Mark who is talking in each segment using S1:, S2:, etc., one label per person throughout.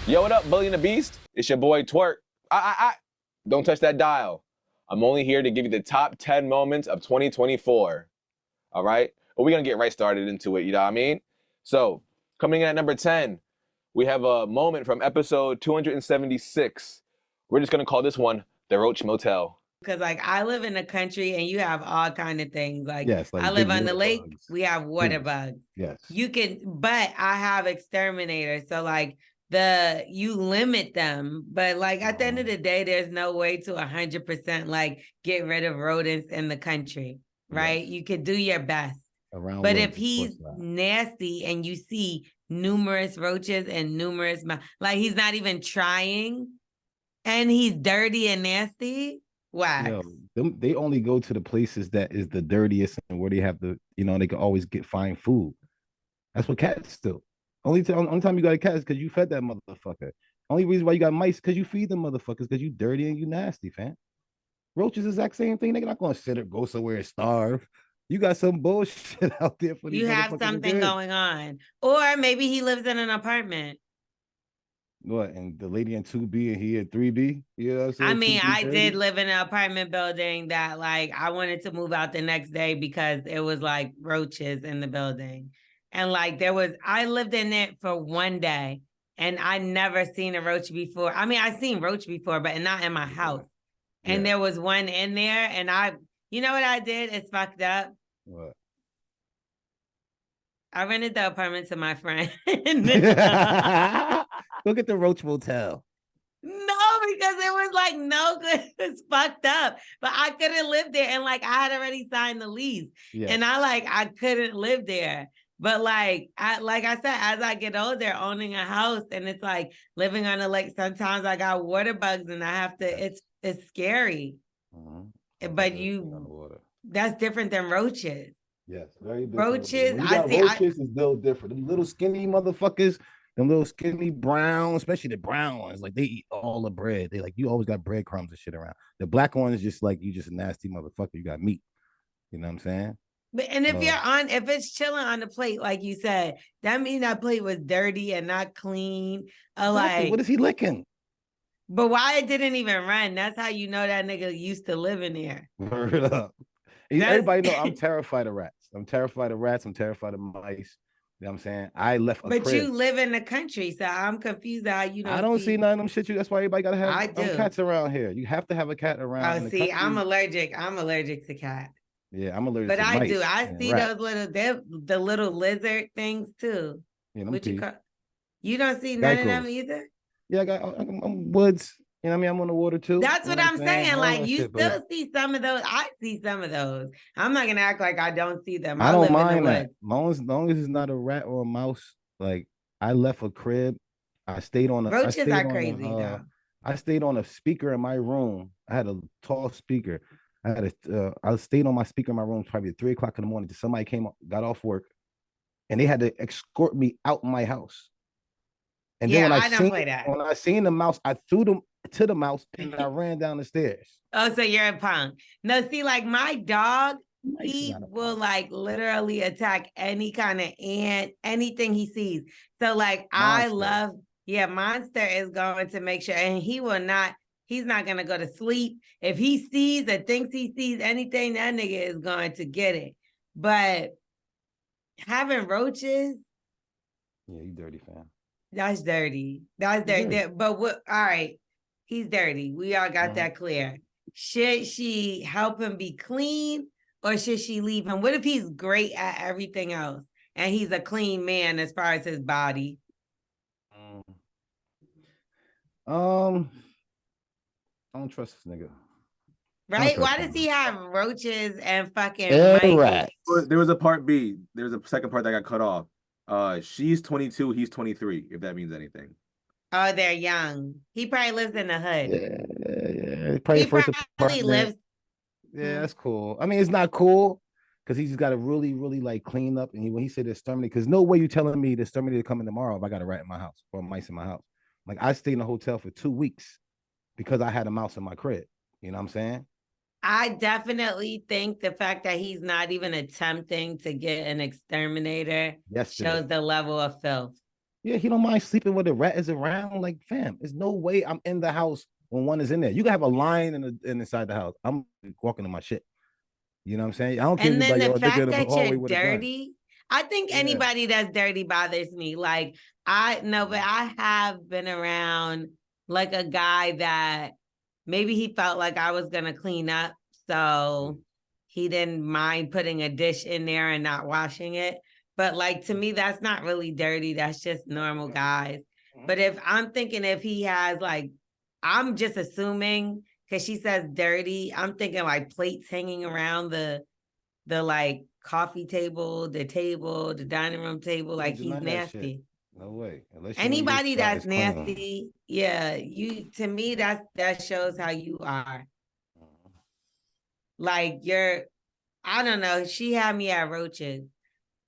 S1: Yo, what up, Bully and the Beast? It's your boy Twerk. Don't touch that dial. I'm only here to give you the top 10 moments of 2024. All right? But we're going to get right started into it, you know what I mean? So, coming in at number 10, we have a moment from episode 276. We're just going to call this one the Roach Motel.
S2: Because like I live in the country and you have all kind of things. Like
S3: Yes,
S2: I
S3: like
S2: live
S3: big
S2: on the
S3: water
S2: lake,
S3: bugs.
S2: we have water
S3: Yes.
S2: bugs.
S3: Yes.
S2: You can, but I have exterminators. So like you limit them, but like at the end of the day, there's no way to 100% like get rid of rodents in the country, right?
S3: Yes.
S2: You could do your best.
S3: Around
S2: But
S3: woods,
S2: if he's nasty and you see numerous roaches and numerous, like he's not even trying and he's dirty and nasty, Wax.
S3: They only go to the places that is the dirtiest and where they have the, they can always find food. That's what cats do. Only time you got a cat is because you fed that motherfucker. Only reason why you got mice because you feed them motherfuckers because you dirty and you nasty, fam. Roaches is the exact same thing. They're not gonna go somewhere and starve. You got some bullshit out there for these.
S2: You have something going on, or maybe he lives in an apartment.
S3: What, and the lady in 2B and he in 3B? You know what I'm saying?
S2: I mean, I did live in an apartment building that like I wanted to move out the next day because it was like roaches in the building. And like I lived in it for one day and I never seen a roach before. I mean, I seen roach before, but not in my house. Yeah. And there was one in there and you know what I did? It's fucked up.
S3: What?
S2: I rented the apartment to my friend.
S3: Go get the Roach Motel.
S2: No, because it was like no good. It's fucked up. But I couldn't live there. And like I had already signed the lease. Yes. And I couldn't live there. But like I said, as I get older, owning a house and it's like living on a lake, sometimes I got water bugs and I have to, it's scary. Mm-hmm. But that's different than roaches.
S3: Yes, very different.
S2: Roaches,
S3: roaches is still different. Them little skinny motherfuckers, them little skinny brown, especially the brown ones, like they eat all the bread. They like, you always got breadcrumbs and shit around. The black one is just like, you just a nasty motherfucker. You got meat. You know what I'm saying?
S2: But and if if it's chilling on the plate, like you said, that means that plate was dirty and not clean.
S3: Exactly. Like, what is he licking?
S2: But why it didn't even run? That's how you know that nigga used to live in there.
S3: Word up. Everybody know I'm terrified of rats. I'm terrified of rats. I'm terrified of mice. You know what I'm saying? I left a crib.
S2: You live in the country, so I'm confused how you know.
S3: I don't see none of them shit. That's why everybody gotta have cats around here. You have to have a cat around.
S2: Oh, see, I'm allergic. I'm allergic to cats.
S3: Yeah, I'm allergic.
S2: But
S3: to
S2: I
S3: mice
S2: do. I see
S3: rats.
S2: the little lizard things too.
S3: Yeah,
S2: you don't see none of them either?
S3: Yeah, I'm woods. You know what I mean? I'm on the water too.
S2: That's what I'm saying. Like you still see some of those. I see some of those. I'm not gonna act like I don't see them.
S3: I don't mind that. As long as it's not a rat or a mouse. Like I left a crib. I stayed on a
S2: roaches are crazy though.
S3: I stayed on a speaker in my room. I had a tall speaker. I stayed on my speaker in my room probably at 3:00 in the morning. Somebody came up, got off work, and they had to escort me out my house. And then when I seen the mouse, I threw them to the mouse and I ran down the stairs.
S2: Oh, so you're a punk. No, see, like my dog, he will like literally attack any kind of ant, anything he sees. So like Monster is going to make sure, and he's not going to go to sleep. If he sees or thinks he sees anything, that nigga is going to get it. But having roaches.
S3: Yeah, you dirty, fam.
S2: That's dirty. That's dirty. But all right, he's dirty. We all got that clear. Should she help him be clean or should she leave him? What if he's great at everything else and he's a clean man as far as his body?
S3: I don't trust this nigga.
S2: Right? Why does he have roaches and fucking
S3: rats?
S1: There was a part B. There was a second part that got cut off. She's 22, he's 23, if that means anything.
S2: Oh, they're young. He probably lives in the hood.
S3: Yeah.
S2: He probably lives.
S3: Yeah, that's cool. I mean, it's not cool because he's got to really, really like clean up. And when he said exterminate, because no way you telling me the exterminator coming tomorrow if I got a rat in my house or mice in my house. Like I stayed in a hotel for 2 weeks because I had a mouse in my crib. You know what I'm saying?
S2: I definitely think the fact that he's not even attempting to get an exterminator shows the level of filth.
S3: Yeah, he don't mind sleeping where the rat is around. Like, fam, there's no way I'm in the house when one is in there. You can have a line inside the house. I'm walking to my shit. You know what I'm saying? I don't care if
S2: And
S3: you
S2: then
S3: like,
S2: the
S3: yo, a nigga
S2: fact
S3: in the
S2: that you're
S3: hallway with a gun.
S2: dirty, I think
S3: Yeah.
S2: anybody that's dirty bothers me. Like, I know, but I have been around like a guy that maybe he felt like I was gonna clean up, so he didn't mind putting a dish in there and not washing it. But like to me, that's not really dirty. That's just normal guys. But if I'm thinking if he has like, I'm just assuming because she says dirty, I'm thinking like plates hanging around the like coffee table, the dining room table, like he's nasty.
S3: No way. Unless you know your
S2: Anybody
S3: spot
S2: that's
S3: is clean.
S2: nasty, yeah, you to me that shows how you are. Like you're, I don't know. She had me at roaches.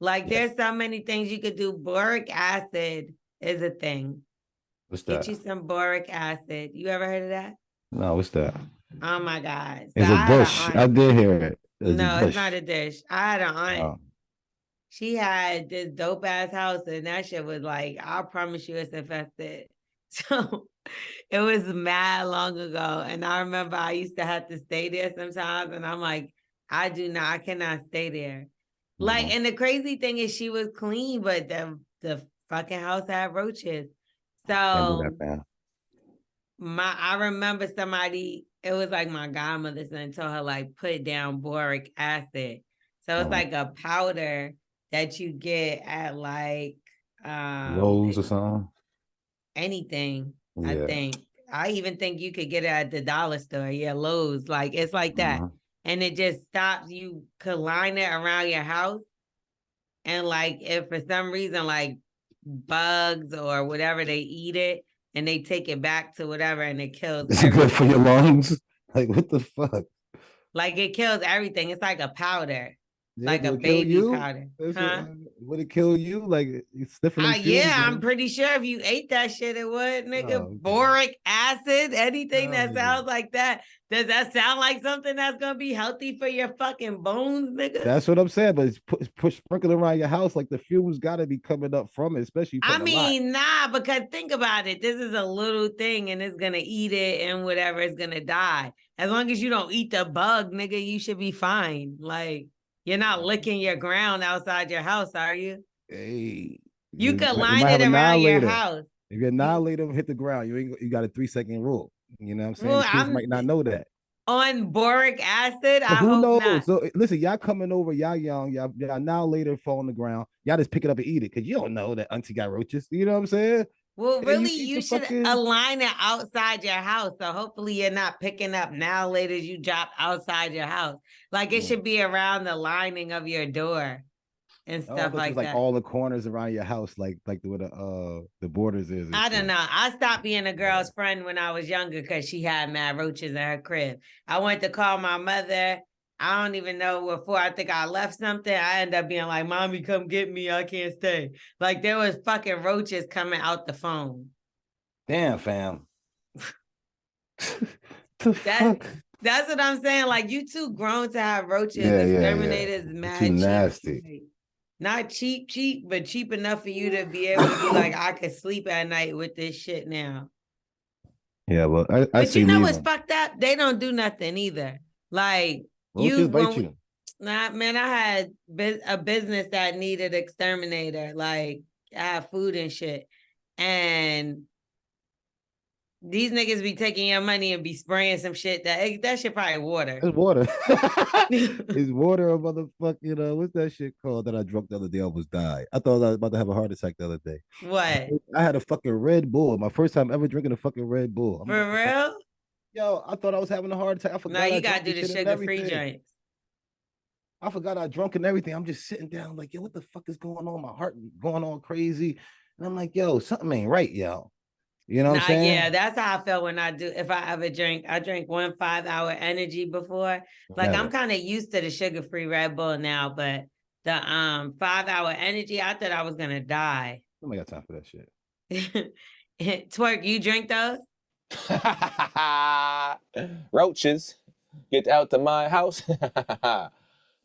S2: Like there's so many things you could do. Boric acid is a thing.
S3: What's
S2: Get
S3: that?
S2: you some boric acid. You ever heard of that?
S3: No, what's that?
S2: Oh my God. So
S3: It's a dish. I did hear it.
S2: No, it's not a dish. I had an aunt.
S3: Oh.
S2: She had this dope ass house, and that shit was like, I promise you it's infested. So it was mad long ago. And I remember I used to have to stay there sometimes. And I'm like, I cannot stay there. Like, and the crazy thing is she was clean, but the fucking house had roaches. So I remember somebody, it was like my godmother's son told her, like, put down boric acid. So it's like a powder that you get at like
S3: Lowe's or something.
S2: Anything, yeah. I think. I even think you could get it at the dollar store. Yeah, Lowe's. Like it's like that. And it just stops, you could line it around your house. And like if for some reason like bugs or whatever, they eat it and they take it back to whatever and it kills
S3: everything. It's good for your lungs. Like what the fuck?
S2: Like it kills everything. It's like a powder. Yeah, like a baby powder. Huh?
S3: Would it kill you? Like it's different.
S2: Yeah, I'm pretty sure if you ate that shit, it would, nigga. Oh, okay. Boric acid, anything that sounds like that. Does that sound like something that's gonna be healthy for your fucking bones, nigga?
S3: That's what I'm saying. But it's push sprinkle around your house, like the fumes gotta be coming up from it, especially.
S2: I mean, nah, because think about it. This is a little thing, and it's gonna eat it, and whatever, it's gonna die. As long as you don't eat the bug, nigga, you should be fine. Like. You're not licking your ground outside your house, are you?
S3: Hey,
S2: you could line it around your house.
S3: If your annihilator hit the ground, you got a 3-second rule. You know what I'm saying? Well, kids might not know that.
S2: On boric acid, I
S3: who
S2: hope
S3: knows?
S2: not.
S3: So listen, y'all coming over, y'all young, y'all annihilator fall on the ground. Y'all just pick it up and eat it because you don't know that auntie got roaches. You know what I'm saying?
S2: Well, really, you should align it outside your house. So hopefully you're not picking up annihilators you drop outside your house. Like it should be around the lining of your door and stuff like that.
S3: Like all the corners around your house, like where the borders is.
S2: I don't know. I stopped being a girl's friend when I was younger because she had mad roaches in her crib. I went to call my mother. I don't even know before I think I left something. I ended up being like, Mommy, come get me. I can't stay. Like there was fucking roaches coming out the phone.
S3: Damn, fam.
S2: That's what I'm saying. Like you too grown to have roaches. Exterminators, mad
S3: too nasty.
S2: Cheap. Not cheap, but cheap enough for you to be able to be like, I could sleep at night with this shit now.
S3: Yeah, well,
S2: but you know what's fucked up? They don't do nothing either. Like
S3: roaches bite you.
S2: Nah, man, I had a business that needed exterminator. Like I had food and shit, and these niggas be taking your money and be spraying some shit that shit probably water.
S3: It's water. It's water or motherfucking what's that shit called that I drunk the other day? I almost died. I thought I was about to have a heart attack the other day.
S2: What?
S3: I had a fucking Red Bull. My first time ever drinking a fucking Red Bull.
S2: For real?
S3: Yo, I thought I was having a heart attack. I forgot.
S2: No, you gotta do the sugar-free joints.
S3: I forgot I drunk and everything. I'm just sitting down like, yo, what the fuck is going on? My heart going all crazy. And I'm like, yo, something ain't right, yo. You know what I'm saying?
S2: Yeah, that's how I feel when if I ever drink. I drank 1 5-hour energy before. Like I'm kind of used to the sugar-free Red Bull now, but the 5-hour energy, I thought I was gonna die.
S3: Nobody got time for that
S2: shit. Twerk, you drink those?
S1: Roaches, get out to my house. Y'all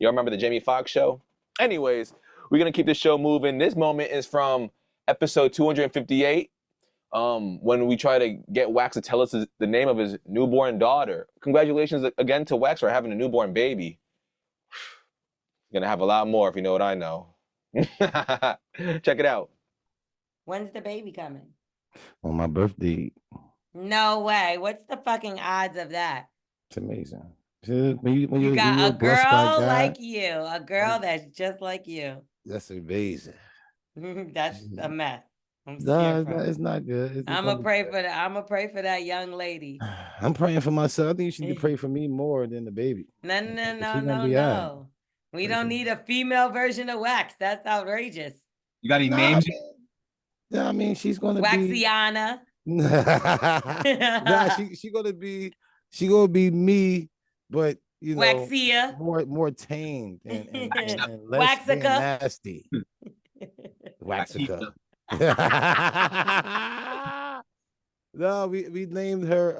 S1: remember the Jamie Foxx show? Anyways, we're gonna keep the show moving. This moment is from episode 258. When we try to get Wax to tell us the name of his newborn daughter. Congratulations again to Wax for having a newborn baby. Gonna have a lot more if you know what I know. Check it out.
S2: When's the baby coming?
S3: On my birthday.
S2: No way. What's the fucking odds of that?
S3: It's amazing. When
S2: you got a girl like you, a girl that's just like you.
S3: That's amazing.
S2: That's a mess.
S3: It's not good.
S2: I'm gonna pray for that. I'm gonna pray for that young lady.
S3: I'm praying for myself. I think you should pray for me more than the baby.
S2: No. We don't need a female version of Wax. That's outrageous.
S4: You got any names?
S3: Yeah, I mean, she's gonna
S2: Waxiana.
S3: She gonna be me, but you know,
S2: Waxia.
S3: more tamed and less nasty. Waxica. No, we named her.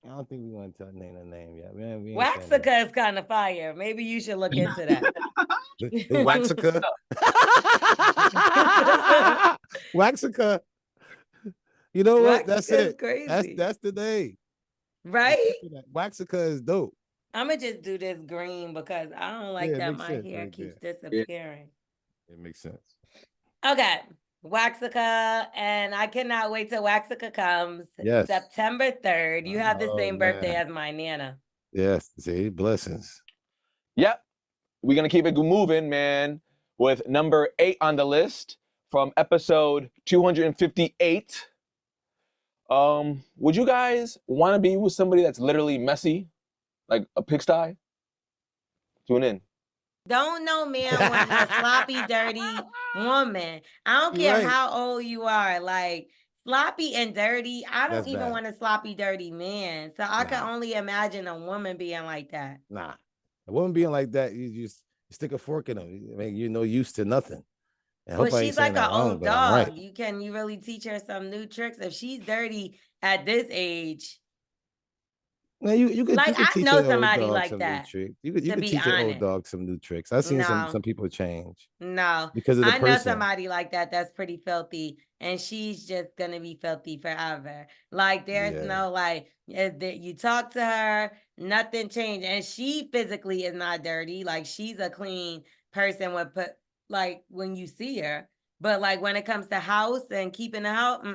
S3: I don't think we want to name her name yet.
S2: Waxica is kind of fire. Maybe you should look into that.
S3: Waxica. Waxica. You know what? That's it. Crazy. That's the day.
S2: Right?
S3: Waxica is dope.
S2: I'm gonna just do this green because I don't like that my hair keeps disappearing.
S3: It makes sense.
S2: Okay. Waxica, and I cannot wait till Waxica comes.
S3: Yes.
S2: September 3rd. You have the same birthday as my Nana.
S3: Yes. See, blessings.
S1: Yep. We're going to keep it moving, man, with number 8 on the list from episode 258. Would you guys want to be with somebody that's literally messy, like a pigsty? Tune in.
S2: Don't no man want a sloppy, dirty woman. I don't care how old you are. Like, sloppy and dirty, I don't even want a sloppy, dirty man. So I can only imagine a woman being like that.
S3: Nah. A woman being like that, you just stick a fork in them. I mean, you're no use to nothing.
S2: But she's like an old dog. Right. You really teach her some new tricks. If she's dirty at this age.
S3: Now you could
S2: like
S3: you could
S2: I know somebody like that.
S3: You could teach your old dog some new tricks. I've seen some people change.
S2: No,
S3: because of the person.
S2: I know somebody like that that's pretty filthy, and she's just gonna be filthy forever. Like there's no like you talk to her, nothing changed, and she physically is not dirty. Like she's a clean person like when you see her, but like when it comes to house and keeping the house,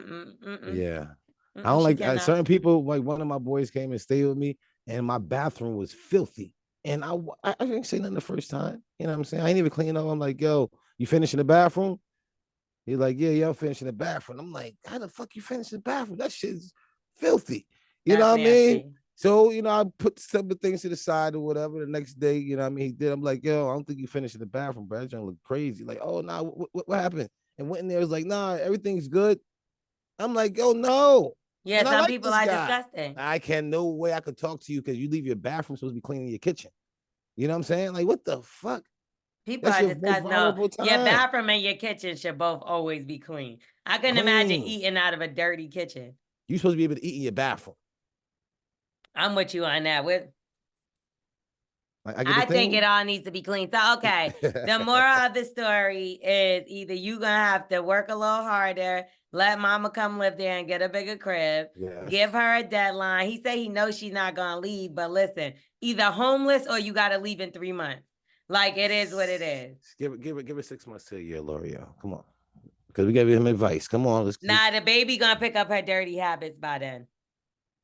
S3: yeah. I don't like certain people. Like one of my boys came and stayed with me, and my bathroom was filthy. And I didn't say nothing the first time. You know what I'm saying? I ain't even clean up. I'm like, yo, you finishing the bathroom? He's like, yeah, I'm finishing the bathroom. I'm like, how the fuck you finish the bathroom? That shit's filthy. You know what I mean? So, you know, I put some things to the side or whatever. The next day, you know what I mean? He did. I'm like, yo, I don't think you finished the bathroom, bro. That don't look crazy. Like, oh, nah, what happened? And went in there, was like, nah, everything's good. I'm like, yo, no.
S2: Yeah, some people are disgusting.
S3: No way I could talk to you because you leave your bathroom supposed to be cleaning your kitchen. You know what I'm saying? Like, what the fuck?
S2: People are disgusting. No, your bathroom and your kitchen should both always be clean. I couldn't imagine eating out of a dirty kitchen.
S3: You're supposed to be able to eat in your bathroom.
S2: I'm with you on that. I think it all needs to be clean. So, okay, the moral of the story is either you're going to have to work a little harder, let mama come live there and get a bigger crib, give her a deadline. He said he knows she's not going to leave, but listen, either homeless or you got to leave in 3 months. Like, it is what it is.
S3: Give it 6 months to a year, L'Oreal. Come on. Because we gave him advice. Come on.
S2: The baby going to pick up her dirty habits by then.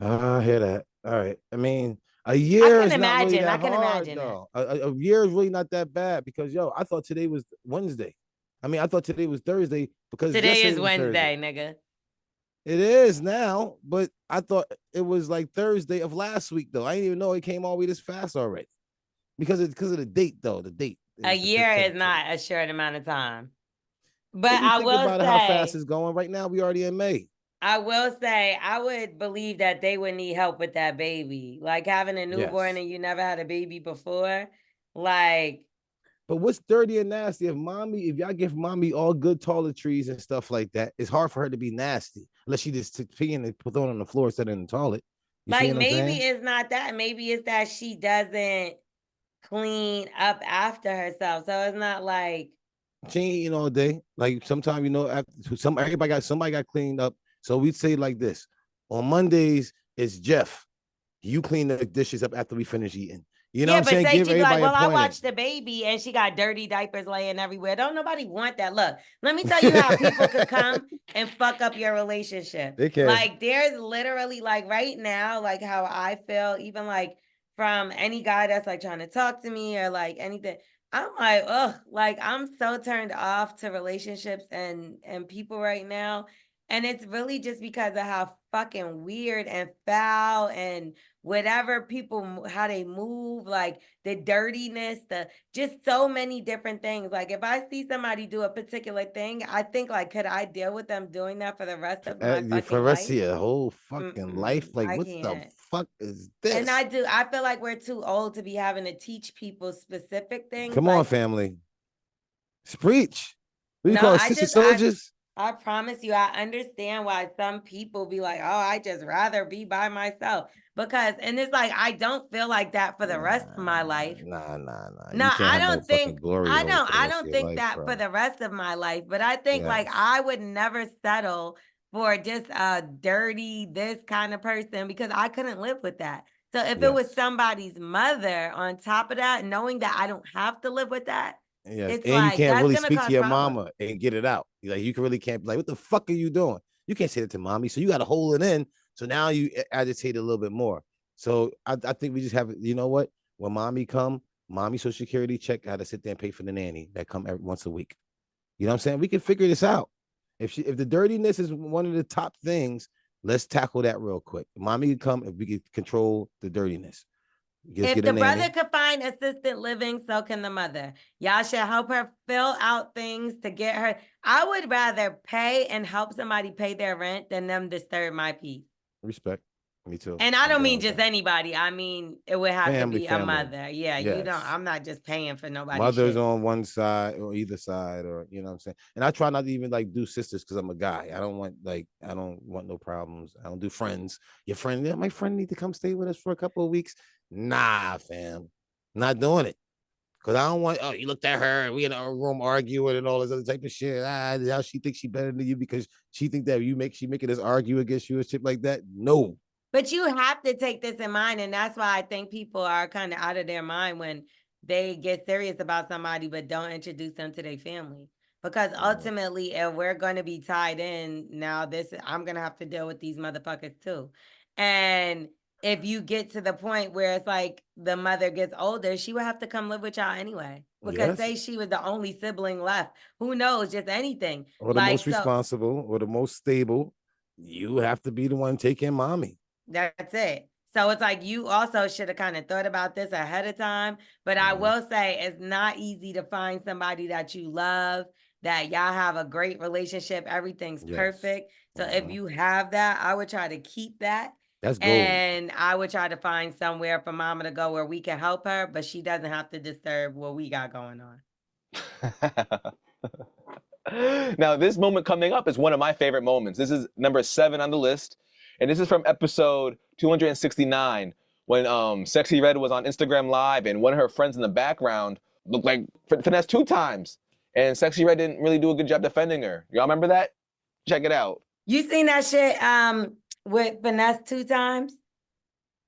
S3: I hear that. All right. I mean, a year is not really that hard,
S2: I can imagine
S3: though. A year is really not that bad because, I thought today was Wednesday. I mean, I thought today was Thursday because
S2: today is Wednesday, nigga.
S3: It is now, but I thought it was like Thursday of last week, though. I didn't even know it came all the way this fast already because of the date, though. The date.
S2: A year is not a short amount of time. But I will say,
S3: how fast it's going right now. We already in May.
S2: I will say, I would believe that they would need help with that baby. Like having a newborn and you never had a baby before. Like.
S3: But what's dirty and nasty? If y'all give mommy all good toiletries and stuff like that, it's hard for her to be nasty. Unless she just peeing and put on the floor instead of in the toilet.
S2: Like maybe it's not that. Maybe it's that she doesn't clean up after herself. So it's not like.
S3: She ain't eating all day. Like sometimes, after somebody got cleaned up. So we'd say like this: on Mondays, it's Jeff. You clean the dishes up after we finish eating. You know what
S2: Yeah,
S3: I'm
S2: but
S3: saying?
S2: say
S3: Give
S2: she'd be like,
S3: everybody a
S2: well, I
S3: pointer.
S2: watched the baby and she got dirty diapers laying everywhere. Don't nobody want that. Look, let me tell you how people could come and fuck up your relationship.
S3: They can.
S2: Like, there's literally, like, right now, like how I feel, even like from any guy that's like trying to talk to me or like anything. I'm like, ugh, like I'm so turned off to relationships and people right now. And it's really just because of how fucking weird and foul and whatever people how they move, like the dirtiness, the just so many different things. Like if I see somebody do a particular thing, I think like, could I deal with them doing that for the rest of my
S3: For the
S2: fucking
S3: rest of
S2: life?
S3: your whole fucking life. Like,
S2: I
S3: what the
S2: can't.
S3: fuck is
S2: And
S3: this?
S2: I feel like we're too old to be having to teach people specific things.
S3: Come on,
S2: Like,
S3: family. Preach. What do you
S2: no,
S3: call it? Sister soldiers?
S2: I promise you, I understand why some people be like, oh, I just rather be by myself. Because, and it's like, I don't feel like that for the rest of my life.
S3: Nah.
S2: No,
S3: You can't
S2: I
S3: have no
S2: don't
S3: fucking
S2: think
S3: glory hole for the
S2: I
S3: rest of
S2: don't
S3: your
S2: think
S3: life,
S2: that for
S3: bro.
S2: the rest of my life, but I think like
S3: Yes.
S2: I would never settle for just a dirty this kind of person because I couldn't live with that. So if it was
S3: Yes.
S2: somebody's mother on top of that, knowing that I don't have to live with that,
S3: Yes.
S2: it's
S3: And you
S2: like
S3: can't
S2: that's
S3: really
S2: gonna
S3: speak to
S2: cause
S3: your
S2: problems.
S3: mama and get it out. Like, you can really can't be like, what the fuck are you doing? You can't say that to mommy. So you got to hold it in. So now you agitate a little bit more. So I think we just have, you know what? When mommy come, mommy social security check, got to sit there and pay for the nanny that come once a week. You know what I'm saying? We can figure this out. If the dirtiness is one of the top things, let's tackle that real quick. Mommy can come if we can control the dirtiness. Just
S2: If
S3: get a
S2: the brother
S3: nanny.
S2: could find assistant living, so can the mother. Y'all should help her fill out things to get her. I would rather pay and help somebody pay their rent than them disturb my peace.
S3: Respect. Me too.
S2: And I
S3: I'm
S2: don't
S3: down
S2: mean
S3: with
S2: just
S3: that.
S2: anybody. I mean, it would have to be a
S3: Family.
S2: mother. Yeah, you don't.
S3: Yes.
S2: I'm not just paying for nobody's
S3: Mothers
S2: shit.
S3: on one side or either side, or you know what I'm saying. And I try not to even like do sisters because I'm a guy. I don't want no problems. I don't do friends. Your friend, yeah, my friend need to come stay with us for a couple of weeks. Nah, fam, not doing it. Cause I don't want. Oh, you looked at her and we in our room arguing and all this other type of shit. How she thinks she better than you because she think that she making us argue against you and shit like that. No.
S2: But you have to take this in mind. And that's why I think people are kind of out of their mind when they get serious about somebody, but don't introduce them to their family. Because ultimately, if we're going to be tied in now, I'm going to have to deal with these motherfuckers too. And if you get to the point where it's like the mother gets older, she would have to come live with y'all anyway. Because say she was the only sibling left, who knows, just anything.
S3: Or the most responsible or the most stable, you have to be the one taking mommy.
S2: That's it. So it's like you also should have kind of thought about this ahead of time. But I will say it's not easy to find somebody that you love, that y'all have a great relationship, everything's perfect. So if you have that, I would try to keep that.
S3: That's gold.
S2: And I would try to find somewhere for mama to go where we can help her, but she doesn't have to disturb what we got going on.
S1: Now, this moment coming up is one of my favorite moments. This is number 7 on the list. And this is from episode 269 when Sexy Red was on Instagram Live and one of her friends in the background looked like finesse 2 times. And Sexy Red didn't really do a good job defending her. Y'all remember that? Check it out.
S2: You seen that shit with finesse 2 times?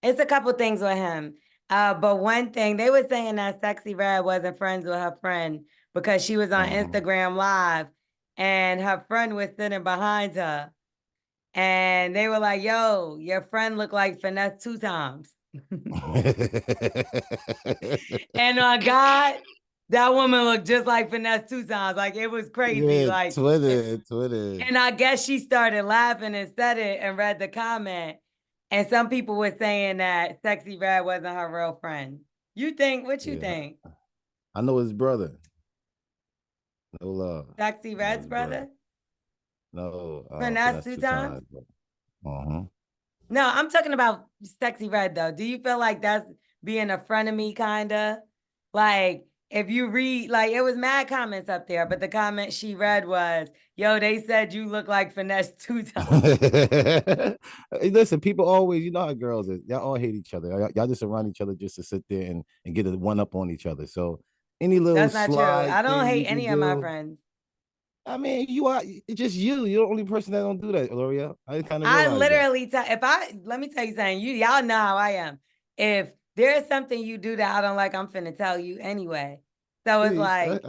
S2: It's a couple things with him. But one thing, they were saying that Sexy Red wasn't friends with her friend because she was on Instagram Live and her friend was sitting behind her. And they were like, yo, your friend looked like finesse 2 times. And on God, that woman looked just like finesse 2 times. Like, it was crazy.
S3: Yeah,
S2: like
S3: Twitter.
S2: And I guess she started laughing and said it and read the comment. And some people were saying that Sexy Red wasn't her real friend. You think? What you think?
S3: I know his brother. No love.
S2: Sexy Red's brother?
S3: No.
S2: Finesse 2 times?
S3: No,
S2: I'm talking about Sexy Red, though. Do you feel like that's being a frenemy, kind of? Like, if you read, like, it was mad comments up there, but the comment she read was, yo, they said you look like finesse 2 times.
S3: Hey, listen, people always, you know how girls is. Y'all all hate each other. Y'all just around each other just to sit there and get a one up on each other. So Any little
S2: That's not true.
S3: slide
S2: I don't
S3: thing
S2: hate
S3: you can
S2: any of my
S3: do.
S2: friends.
S3: I mean, you are it's just you. You're the only person that don't do that, L'Oreal. I kind of
S2: I
S3: realize that.
S2: literally let me tell you something. Y'all know how I am. If there's something you do that I don't like, I'm finna tell you anyway. So it's
S3: Please,
S2: like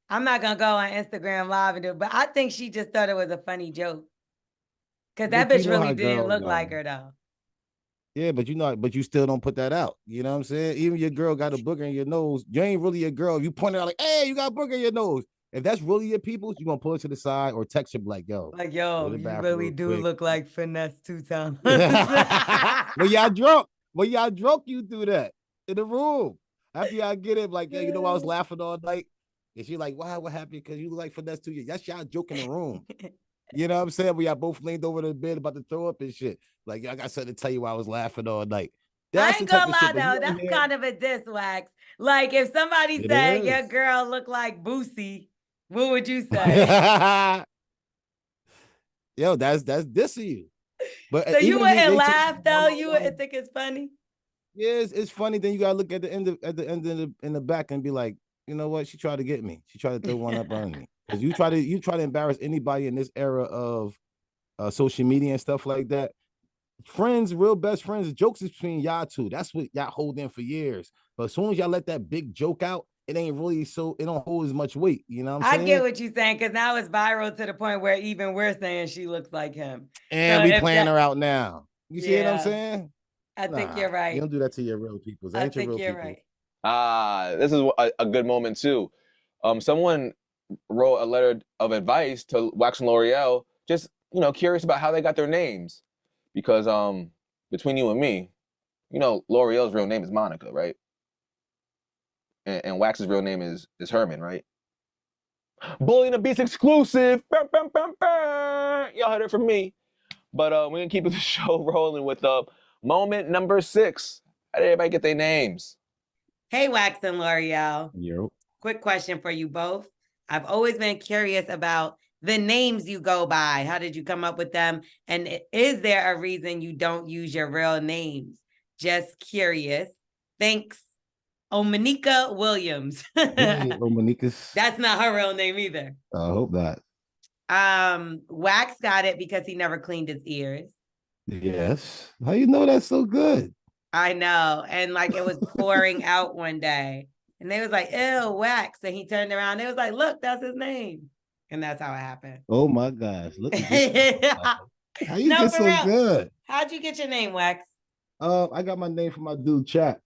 S2: I'm not gonna go on Instagram live and do it, but I think she just thought it was a funny joke. Cause that bitch really didn't look like her though.
S3: Yeah, but you still don't put that out. You know what I'm saying? Even your girl got a booger in your nose. You ain't really a girl. If you point it out like, hey, you got a booger in your nose. If that's really your people, you're gonna pull it to the side or text him like, yo,
S2: you really do look like finesse 2 times.
S3: When y'all drunk, you do that in the room. After y'all get it, like, yeah, you know, I was laughing all night. And she like, wow, what happened? Because you look like finesse 2 years. That's y'all joke in the room. You know what I'm saying? We y'all both leaned over the bed about to throw up and shit. Like, I got something to tell you why I was laughing all night.
S2: That's I ain't gonna lie though. That's kind of a diss, Wax. Like if somebody said your girl looked like Boosie, what would you say?
S3: Yo, that's dissing you. But
S2: so you wouldn't laugh though. You wouldn't think it's funny.
S3: Yeah, it's funny. Then you gotta look at the end in the back and be like, you know what? She tried to get me. She tried to throw one up on me. Because you try to embarrass anybody in this era of social media and stuff like that. Friends, real best friends, the jokes is between y'all two. That's what y'all hold in for years. But as soon as y'all let that big joke out, it ain't really it don't hold as much weight. You know what I'm saying?
S2: I get what you're saying, because now it's viral to the point where even we're saying she looks like him.
S3: And we playing her out now. You see what I'm saying?
S2: I think you're right.
S3: You don't do that to your real people. I think you're
S2: right.
S1: This is a good moment too. Someone wrote a letter of advice to Wax and L'Oreal, just curious about how they got their names, because between you and me, L'Oreal's real name is Monica, right? And Wax's real name is Herman, right? Bully and the Beast exclusive. Y'all heard it from me. But we're gonna keep the show rolling with moment number 6. How did everybody get their names?
S2: Hey, Wax and L'Oreal.
S3: Yep.
S2: Quick question for you both. I've always been curious about the names you go by. How did you come up with them? And is there a reason you don't use your real names? Just curious. Thanks. Omanika Williams.
S3: Hey, Omanikas.
S2: That's not her real name either.
S3: I hope not.
S2: Wax got it because he never cleaned his ears.
S3: Yes. How you know that's so good?
S2: I know. And like it was pouring out one day. And they was like, ew, Wax. And he turned around. They was like, look, that's his name. And that's how it happened.
S3: Oh my gosh. Look at this. How you get so real. Good?
S2: How'd you get your name, Wax?
S3: I got my name from my dude Chat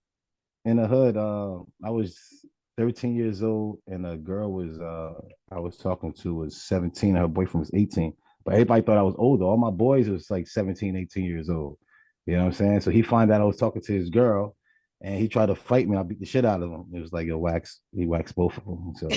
S3: in the hood. I was 13 years old, and a girl I was talking to was 17, and her boyfriend was 18. But everybody thought I was older. All my boys was like 17, 18 years old. You know what I'm saying? So he found out I was talking to his girl, and he tried to fight me. I beat the shit out of him. It was like, yo, Wax. He waxed both of them. So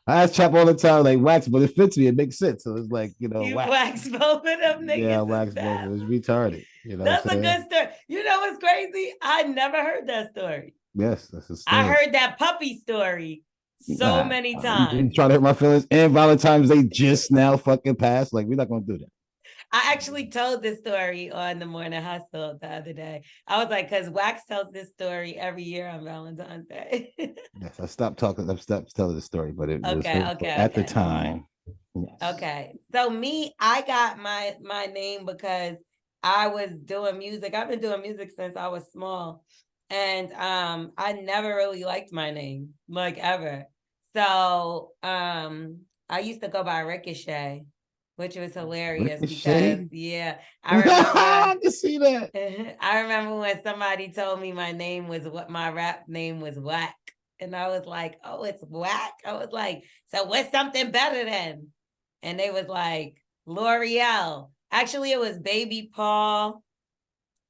S3: I ask Chap all the time, like, Wax, but it fits me. It makes sense. So it's like,
S2: you wax both of them niggas.
S3: Yeah, wax both of them. It's retarded.
S2: That's a good story. You know what's crazy? I never heard that story.
S3: Yes, that's a
S2: story. I heard that puppy story so many times.
S3: You trying to hurt my feelings? And Valentine's Day just now fucking passed. Like, we're not going to do that.
S2: I actually told this story on the Morning Hustle the other day. I was like, because Wax tells this story every year on Valentine's Day.
S3: Yes, I stopped telling the story, but it was at the time.
S2: Yes. Okay. So I got my name because I was doing music. I've been doing music since I was small. And I never really liked my name, like ever. So I used to go by Ricochet, which was hilarious. Ricochet? Because I remember
S3: I can see that.
S2: I remember when somebody told me my rap name was Whack. And I was like, oh, it's Whack. I was like, so what's something better than? And they was like, L'Oreal. Actually, it was Baby Paul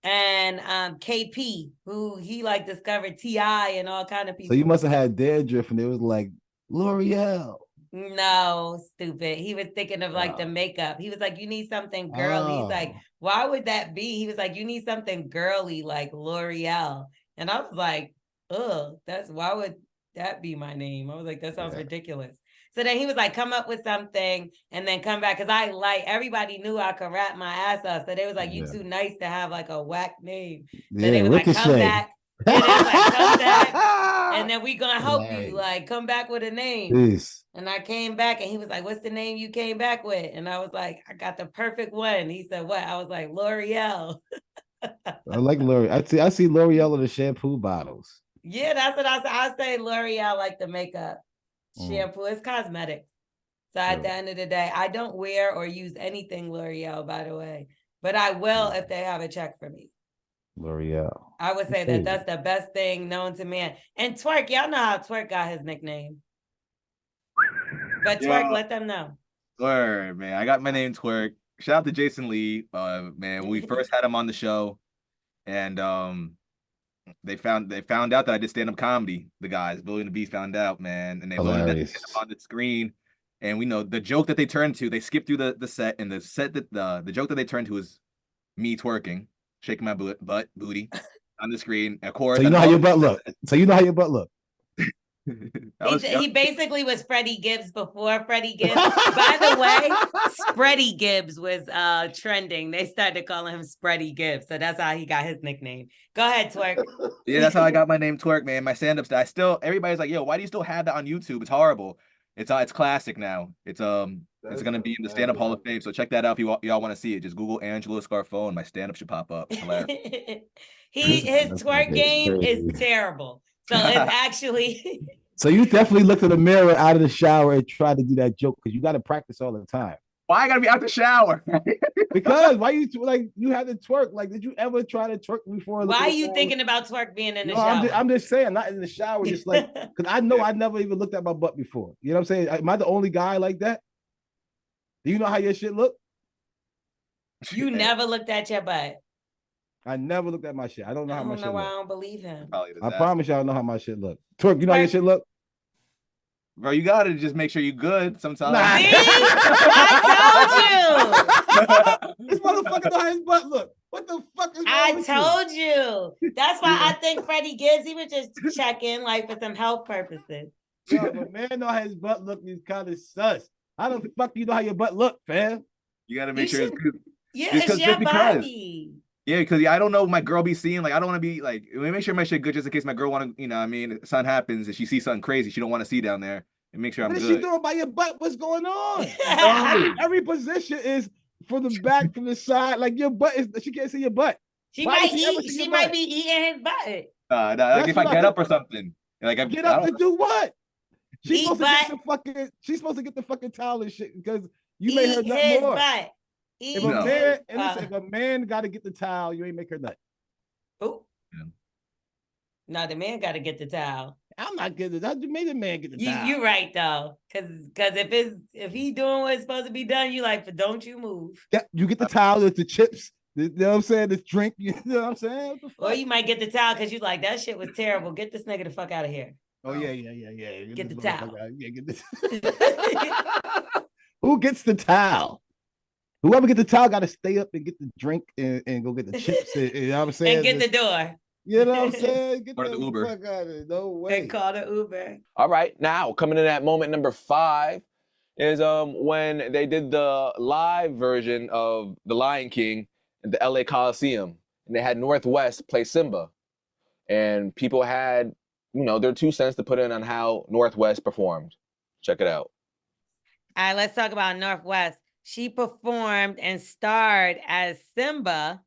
S2: and KP, who he like discovered T.I. and all kind of people.
S3: So you must have had their drift, and it was like L'Oreal.
S2: No, stupid. He was thinking of like the makeup. He was like, you need something girly. He's like, why would that be? He was like, you need something girly like L'Oreal. And I was like, ugh, why would that be my name? I was like, that sounds ridiculous. So then he was like, come up with something and then come back. Cause everybody knew I could rap my ass off. So they was like, you too nice to have like a whack name. So they was like, come back. And they was like, come back. and we gonna help you. Like, come back with a name.
S3: Peace.
S2: And I came back and he was like, what's the name you came back with? And I was like, I got the perfect one. He said, what? I was like, L'Oreal.
S3: I like L'Oreal. I see L'Oreal in the shampoo bottles.
S2: Yeah, that's what I said. I say L'Oreal like the makeup shampoo. It's cosmetic. So at the end of the day, I don't wear or use anything L'Oreal, by the way. But I will if they have a check for me.
S3: L'Oreal.
S2: I would say that that's the best thing known to man. And Twerk, y'all know how Twerk got his nickname. But Twerk, let them know.
S1: Word, man. I got my name Twerk. Shout out to Jason Lee. Man, when we first had him on the show, and they found out that I did stand-up comedy. The guys, Billy and the Beast, found out, man, and they loaded that on the screen. And we know the joke that they turned to, they skipped through the set, and the set that the joke that they turned to was me twerking, shaking my booty on the screen. Of course,
S3: so you know how your butt look.
S2: He basically was Freddie Gibbs before Freddie Gibbs. By the way, Spready Gibbs was trending. They started calling him Spready Gibbs. So that's how he got his nickname. Go ahead, Twerk.
S1: Yeah, that's how I got my name Twerk, man. My stand-up style. Everybody's like, yo, why do you still have that on YouTube? It's horrible. It's classic now. It's gonna be in the stand-up Hall of Fame. So check that out if y'all want to see it. Just Google Angelo Scarfone. My stand-up should pop up. It's hilarious.
S2: His twerk game is terrible. So it's actually.
S3: So you definitely looked in the mirror out of the shower and tried to do that joke because you got to practice all the time.
S1: Why I gotta be out the shower?
S3: Because why you had to twerk? Like, did you ever try to twerk before?
S2: Why are you thinking about twerk being in the shower?
S3: I'm just saying, not in the shower, just like because I know I never even looked at my butt before. You know what I'm saying? Am I the only guy like that? Do you know how your shit look?
S2: You never looked at your butt.
S3: I never looked at my shit. I don't know how my shit look.
S2: I don't believe him.
S3: I promise y'all know how my shit look. Twerk, you know how your shit look?
S1: Bro, you gotta just make sure you're good sometimes.
S2: Nah. See? I
S3: told you. This motherfucker know how his butt look. What the fuck is wrong with
S2: told you? That's why I think Freddie Gibbs, he was just checking like for some health purposes.
S3: Yo, but man know how his butt look is kind of sus. How the fuck you know how your butt look, fam?
S1: You gotta make sure it's good.
S2: Yeah, it's your body.
S1: Yeah, because I don't know my girl be seeing, like, I don't want to be like, let me make sure my shit good just in case my girl want to, you know what I mean, something happens and she sees something crazy she don't want to see down there, and make sure I'm good.
S3: What is she doing by your butt? What's going on? Every position is from the back, from the side, like your butt is, she can't see your butt.
S2: She might be eating his butt.
S1: Like if I get up or something. Like
S3: get up to do what? She's supposed to get the fucking towel and shit because you made her nut more.
S2: Butt.
S3: If a man got to get the towel, you ain't make her nut.
S2: Oh, yeah. No, the man got to get the towel.
S3: I'm not getting it. I made the man get the towel.
S2: You're right though, because if he doing what's supposed to be done, you like, but don't you move.
S3: Yeah, you get the towel with the chips. You know what I'm saying? This drink. You know what I'm saying?
S2: Or you might get the towel because you like that shit was terrible. Get this nigga the fuck out of here.
S3: Oh yeah.
S2: Get the towel.
S3: Yeah, get this. Who gets the towel? Whoever get the towel got to stay up and get the drink and go get the chips. You know what I'm saying?
S2: And get the door.
S3: You know what I'm saying? Get
S1: the Uber.
S3: Fuck out of it. No way.
S2: And call the Uber.
S1: All right, now coming in at moment number 5 is when they did the live version of The Lion King at the LA Coliseum, and they had Northwest play Simba, and people had their 2 cents to put in on how Northwest performed. Check it out.
S2: All right, let's talk about Northwest. She performed and starred as Simba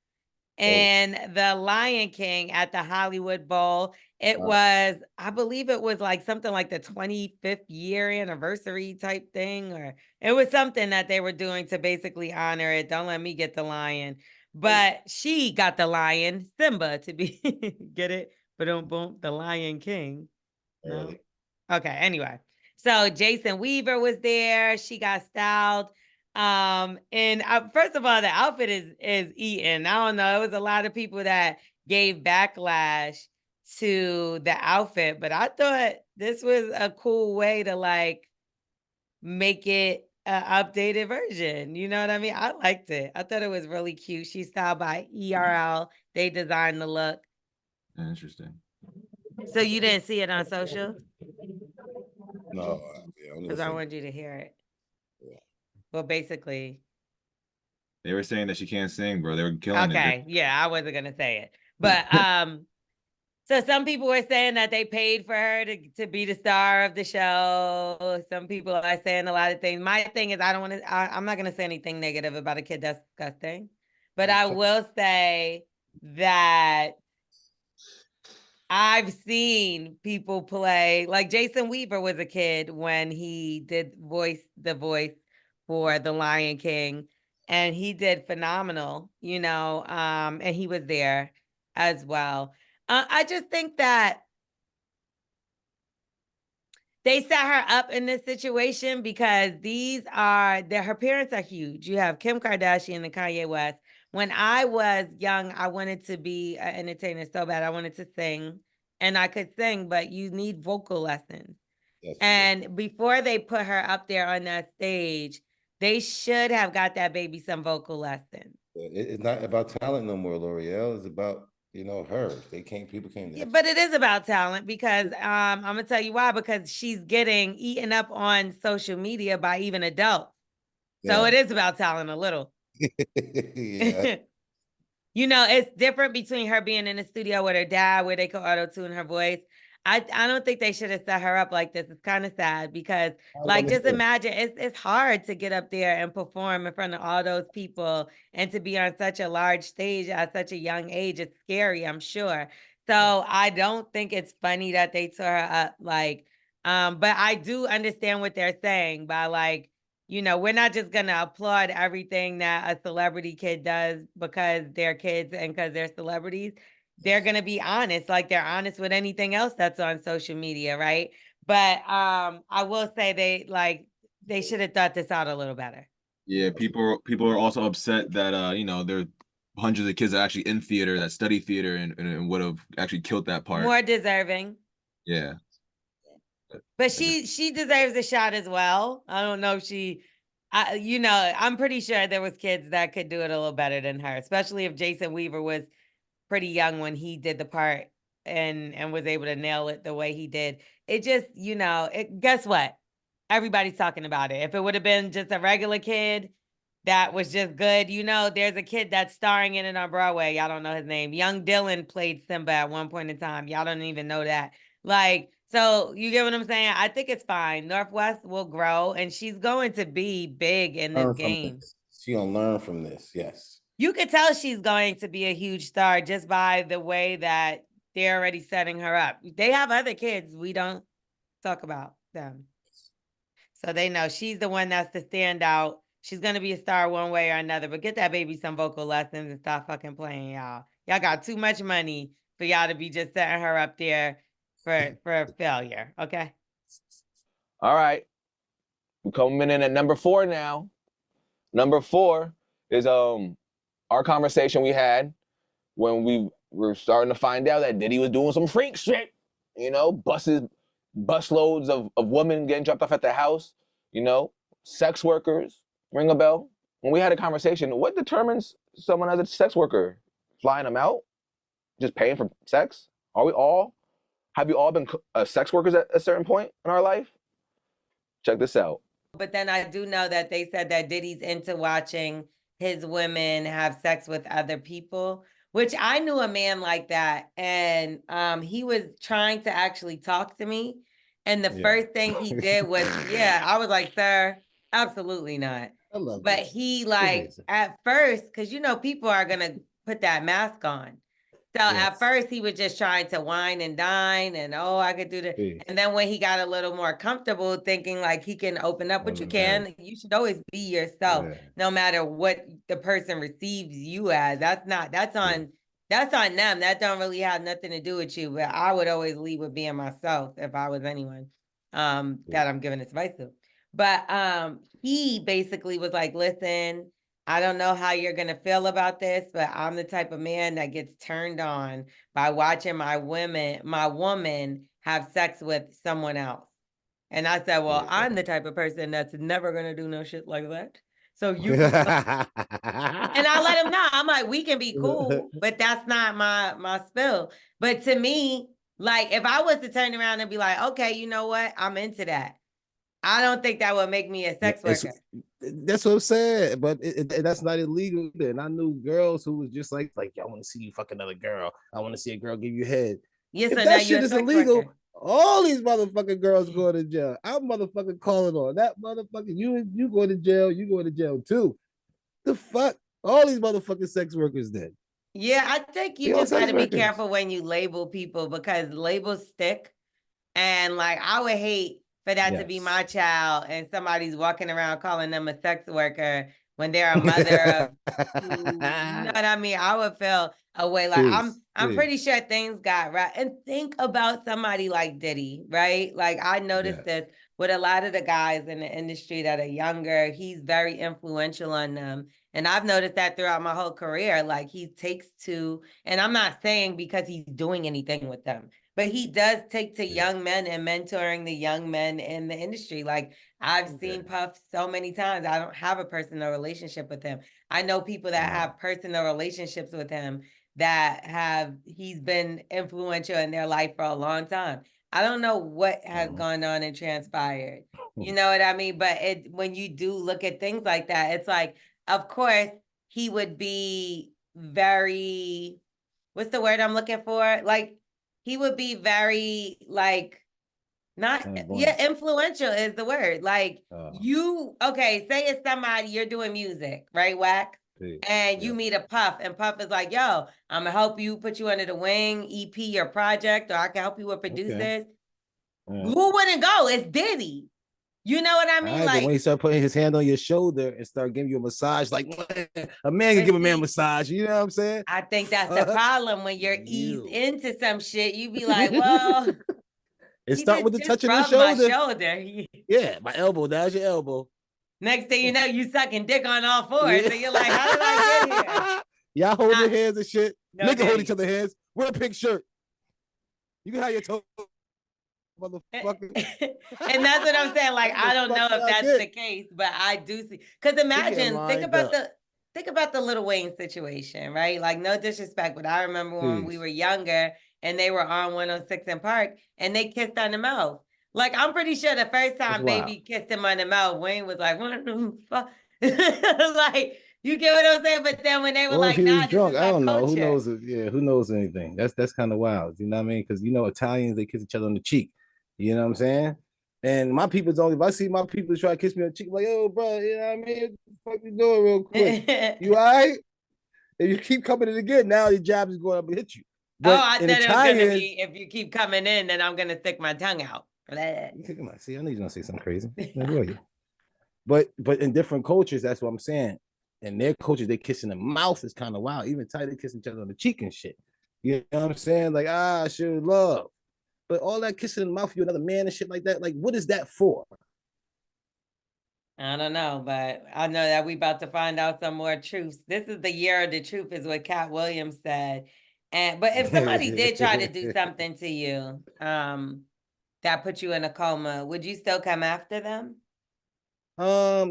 S2: in The Lion King at the Hollywood Bowl. It was, I believe it was like something like the 25th year anniversary type thing, or it was something that they were doing to basically honor it. Don't let me get the lion. But she got the lion, Simba, to be, get it? Boom, The Lion King. No? Okay, anyway. So Jason Weaver was there. She got styled. And first of all, the outfit is eaten. I don't know. It was a lot of people that gave backlash to the outfit, but I thought this was a cool way to like make it an updated version. You know what I mean? I liked it. I thought it was really cute. She's styled by ERL. They designed the look.
S1: Interesting.
S2: So you didn't see it on social?
S3: No.
S2: Because I wanted you to hear it. Well, basically,
S1: they were saying that she can't sing, bro. They were killing it.
S2: Okay, yeah, I wasn't gonna say it, but So some people were saying that they paid for her to be the star of the show. Some people are saying a lot of things. My thing is, I'm not going to say anything negative about a kid that's disgusting. But I will say that I've seen people play, like Jason Weaver was a kid when he did the voice for The Lion King, and he did phenomenal, and he was there as well. I just think that they set her up in this situation because her parents are huge. You have Kim Kardashian and Kanye West. When I was young, I wanted to be an entertainer so bad. I wanted to sing, and I could sing, but you need vocal lessons. Yes, and before they put her up there on that stage, they should have got that baby some vocal lessons.
S4: It's not about talent no more, L'Oreal. It's about her. People can't.
S2: Yeah, but it is about talent because I'm gonna tell you why. Because she's getting eaten up on social media by even adults. Yeah. So it is about talent a little. Yeah. It's different between her being in the studio with her dad where they could auto-tune her voice. I don't think they should have set her up like this. It's kind of sad because just imagine it's hard to get up there and perform in front of all those people and to be on such a large stage at such a young age. It's scary, I'm sure. So I don't think it's funny that they tore her up but I do understand what they're saying by we're not just going to applaud everything that a celebrity kid does because they're kids and because they're celebrities. They're going to be honest, like they're honest with anything else that's on social media, right? But I will say they should have thought this out a little better.
S1: Yeah, people are also upset that there are hundreds of kids that actually in theater that study theater and would have actually killed that part.
S2: More deserving.
S1: Yeah.
S2: But she deserves a shot as well. I don't know if I'm pretty sure there was kids that could do it a little better than her, especially if Jason Weaver was pretty young when he did the part and was able to nail it the way he did. It just, guess what? Everybody's talking about it. If it would have been just a regular kid that was just good, there's a kid that's starring in it on Broadway. Y'all don't know his name. Young Dylan played Simba at one point in time. Y'all don't even know that. So you get what I'm saying? I think it's fine. Northwest will grow, and she's going to be big in this game.
S4: She's going to learn from this, yes.
S2: You could tell she's going to be a huge star just by the way that they're already setting her up. They have other kids. We don't talk about them. So they know she's the one that's the standout. She's going to be a star one way or another. But get that baby some vocal lessons and stop fucking playing, y'all. Y'all got too much money for y'all to be just setting her up there for failure, okay?
S1: All right. We're coming in at number 4 now. Number 4 is our conversation we had when we were starting to find out that Diddy was doing some freak shit. Bus loads of women getting dropped off at the house, sex workers. Ring a bell? When we had a conversation, what determines someone as a sex worker? Flying them out? Just paying for sex? Have you all been sex workers at a certain point in our life? Check this out.
S2: But then I do know that they said that Diddy's into watching his women have sex with other people, which I knew a man like that. And he was trying to actually talk to me. And the first thing he did was, I was like, sir, absolutely not. I love but this. He at first, because people are going to put that mask on. So at first he was just trying to wine and dine and I could do that. And then when he got a little more comfortable thinking he can open up, which you can, you should always be yourself, no matter what the person receives you as. That's on them. That don't really have nothing to do with you. But I would always lead with being myself if I was anyone that I'm giving advice to. But he basically was like, listen, I don't know how you're going to feel about this, but I'm the type of man that gets turned on by watching my woman have sex with someone else. And I said, well, I'm the type of person that's never going to do no shit like that. So you and I let him know. I'm like, we can be cool, but that's not my spill. But to me, if I was to turn around and be like, okay, you know what? I'm into that. I don't think that would make me a sex worker.
S3: That's what I'm saying, but that's not illegal. And I knew girls who was just like, I want to see you fuck another girl. I want to see a girl give you head.
S2: Yeah,
S3: If
S2: so now
S3: that
S2: you're
S3: shit
S2: a
S3: is
S2: sex
S3: illegal,
S2: worker.
S3: all these motherfucking girls going to jail. I'm motherfucking calling on that motherfucker. You go to jail. You go to jail too. The fuck? All these motherfucking sex workers did.
S2: Yeah, I think you
S3: They all
S2: just got
S3: sex
S2: to be
S3: workers.
S2: careful when you label people because labels stick. And like, I would hate for that to be my child and somebody's walking around calling them a sex worker when they're a mother of two. You know what I mean? I would feel a way like I'm pretty sure things got right. And think about somebody like Diddy, right? Like I noticed this with a lot of the guys in the industry that are younger. He's very influential on them. And I've noticed that throughout my whole career. Like he takes to, and I'm not saying because he's doing anything with them, but he does take to young men and mentoring the young men in the industry. Like I've seen Puff so many times. I don't have a personal relationship with him. I know people that have personal relationships with him that he's been influential in their life for a long time. I don't know what has gone on and transpired. You know what I mean? But when you do look at things like that, it's like, of course, he would be very, what's the word I'm looking for? Like, he would be very, like, not, influential is the word. Like, say it's somebody, you're doing music, right, Wax? And you meet a Puff, and Puff is like, yo, I'm gonna help you, put you under the wing, EP your project, or I can help you with producers. Who wouldn't go? It's Diddy. You know what I mean?
S3: But when he start putting his hand on your shoulder and start giving you a massage, like a man can give a man a massage. You know what I'm saying?
S2: I think that's the problem when you're eased into some shit. You be like, well,
S3: it start with the touch of the shoulder.
S2: My shoulder.
S3: Yeah, my elbow. That's your elbow.
S2: Next thing you know, you sucking dick on all fours. So you're like, how did I get here?
S3: Y'all hold your hands and shit. Nigga hold each other hands. Wear a pink shirt. You can have your toe. Motherfucker.
S2: And that's what I'm saying. Like, I don't know if that's the case, but I do see. Because imagine, think about the Lil Wayne situation, right? Like, no disrespect, but I remember when we were younger and they were on 106 in Park and they kissed on the mouth. Like, I'm pretty sure the first time Baby kissed him on the mouth, Wayne was like, what the fuck? Like, you get what I'm saying? But then when they were like,
S3: if he was
S2: nah,
S3: drunk, I don't know.
S2: culture.
S3: Who knows? Who knows anything? That's kind of wild. You know what I mean? Because Italians, they kiss each other on the cheek. You know what I'm saying? And my people's only, if I see my people try to kiss me on the cheek, like, yo, bro, you know what I mean? What the fuck you doing real quick? You all right? If you keep coming in again, now your jab is going up and hit you.
S2: But I said it was going to be, if you keep coming in, then I'm going to stick my tongue out.
S3: Come on, see, I know you're going to say something crazy. But in different cultures, that's what I'm saying. In their cultures, they kiss in the mouth is kind of wild. Even Thai, they kiss each other on the cheek and shit. You know what I'm saying? Like, sure, love. But all that kissing in the mouth, you another man and shit like that, like, what is that for?
S2: I don't know, but I know that we about to find out some more truths. This is the year of the truth, is what Cat Williams said. But if somebody did try to do something to you, that put you in a coma, would you still come after them?
S3: Yeah.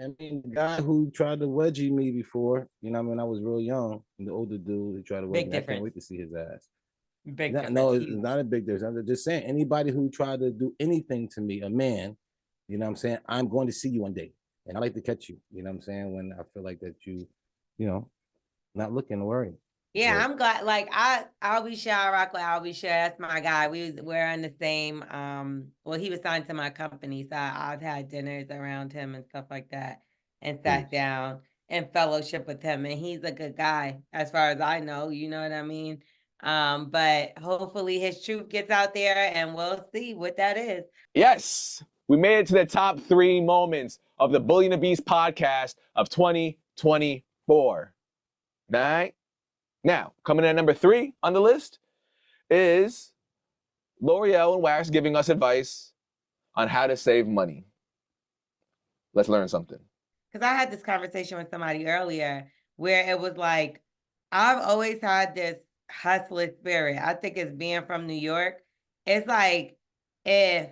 S3: I mean, the guy who tried to wedgie me before, you know, I was real young, and the older dude who tried to wedgie me, I can't wait to see his ass. No, it's not a big difference. I'm just saying, anybody who tried to do anything to me, a man, you know what I'm saying, I'm going to see you one day. And I like to catch you, you know what I'm saying, when I feel like that you not looking to worry.
S2: Yeah, but I'm glad. Like I'll be sure. I rock with I'll be sure. That's my guy. We're on the same. Well, he was signed to my company, so I've had dinners around him and stuff like that, and sat down and fellowship with him. And he's a good guy, as far as I know. You know what I mean? But hopefully his truth gets out there, and we'll see what that is.
S1: Yes, we made it to the top 3 moments of the Bully and the Beast podcast of 2024. All right. Now, coming in at number 3 on the list is L'Oreal and Wax giving us advice on how to save money. Let's learn something.
S2: Because I had this conversation with somebody earlier where it was like, I've always had this hustler spirit. I think it's being from New York. It's like, if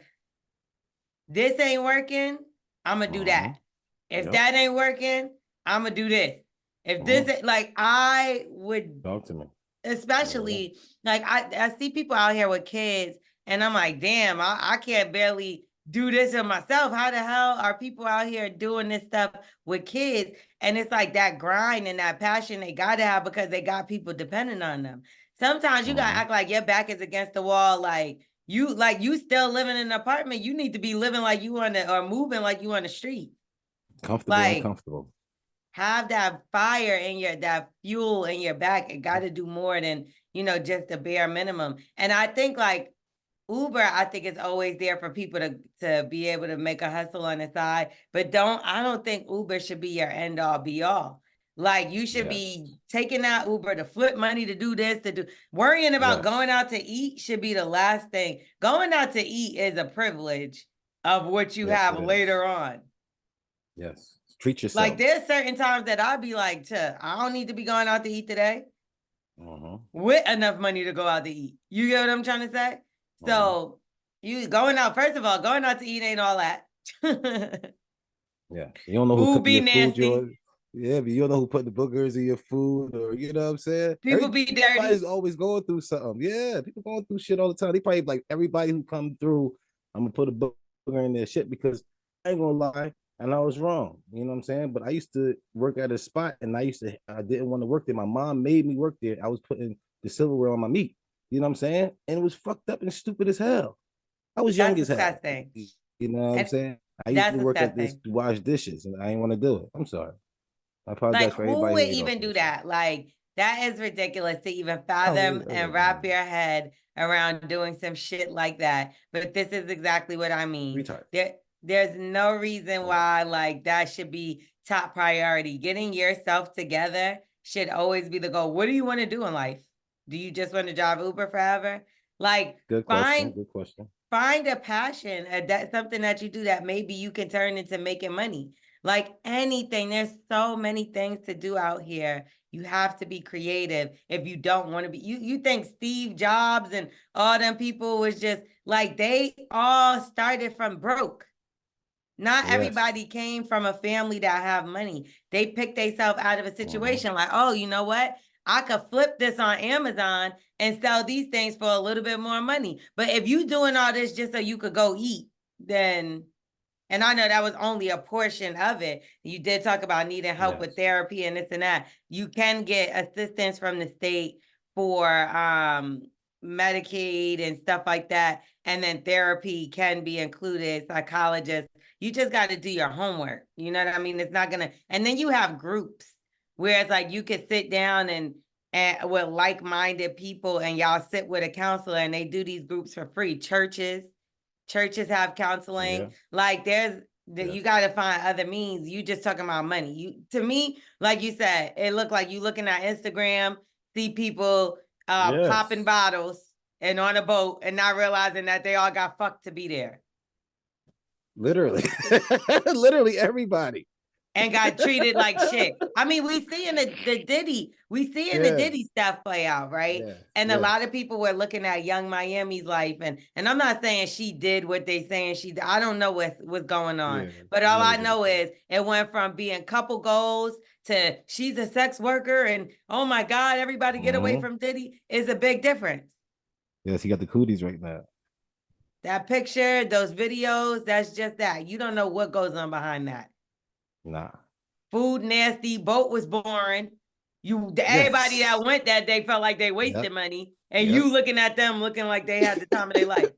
S2: this ain't working, I'm going to do that. If that ain't working, I'm going to do this. If this, like, I would
S3: talk to me,
S2: especially like I see people out here with kids, and I'm like, damn, I can't barely do this for myself. How the hell are people out here doing this stuff with kids? And it's like that grind and that passion they got to have because they got people depending on them. Sometimes you gotta act like your back is against the wall, like you still living in an apartment. You need to be living like you on the or moving like you on the street.
S3: Comfortable,
S2: like,
S3: uncomfortable.
S2: Have that fire in that fuel in your back. It got to do more than, just the bare minimum. And I think like Uber, I think it's always there for people to be able to make a hustle on the side. But I don't think Uber should be your end all be all. Like you should be taking that Uber to flip money to do this, worrying about going out to eat should be the last thing. Going out to eat is a privilege of what you have later on.
S3: Yes. Treat yourself.
S2: Like there's certain times that I'll be like, I don't need to be going out to eat today. With enough money to go out to eat. You get what I'm trying to say? So you first of all, going out to eat ain't all that.
S3: Yeah. You don't know who
S2: food be nasty.
S3: Yeah, but you don't know who put the boogers in your food, or you know what I'm saying?
S2: People be dirty.
S3: Everybody's always going through something. Yeah, people going through shit all the time. They probably like everybody who come through, I'm gonna put a booger in their shit because I ain't gonna lie. And I was wrong, you know what I'm saying? But I used to work at a spot and I didn't want to work there. My mom made me work there. I was putting the silverware on my meat, you know what I'm saying? And it was fucked up and stupid as hell. I was young as hell. You know what I'm saying? I used to work at this to wash dishes and I didn't want to do it. I'm sorry. I apologize for everybody.
S2: Who would even do that? Like, that is ridiculous to even fathom and wrap your head around doing some shit like that. But this is exactly what I mean. There's no reason why like that should be top priority. Getting yourself together should always be the goal. What do you want to do in life? Do you just want to drive Uber forever? Like, good question. Find a passion, something that you do that maybe you can turn into making money. Like anything, there's so many things to do out here. You have to be creative if you don't want to be. You think Steve Jobs and all them people was just like, they all started from broke. Not everybody came from a family that have money. They picked themselves out of a situation like, oh, you know what? I could flip this on Amazon and sell these things for a little bit more money. But if you doing all this just so you could go eat, then, and I know that was only a portion of it. You did talk about needing help with therapy and this and that. You can get assistance from the state for Medicaid and stuff like that. And then therapy can be included, psychologists. You just got to do your homework. You know what I mean? It's not going to, and then you have groups where it's like you could sit down and with like-minded people and y'all sit with a counselor and they do these groups for free. Churches have counseling. Like you got to find other means. You just talking about money. To me, like you said, it looked like you looking at Instagram, see people popping bottles and on a boat and not realizing that they all got fucked to be there.
S3: Literally. Literally everybody.
S2: And got treated like shit. I mean, we see in the Diddy, the Diddy stuff play out, right? And a lot of people were looking at Young Miami's life, and I'm not saying she did what they saying she did. I don't know what's going on, but all I know is it went from being couple goals to she's a sex worker, and oh my God, everybody get away from Diddy is a big difference.
S3: Yes, he got the cooties right now.
S2: That picture, those videos, that's just that. You don't know what goes on behind that.
S3: Nah.
S2: Food nasty, boat was boring. Everybody that went that day felt like they wasted money. And you looking at them looking like they had the time of their life.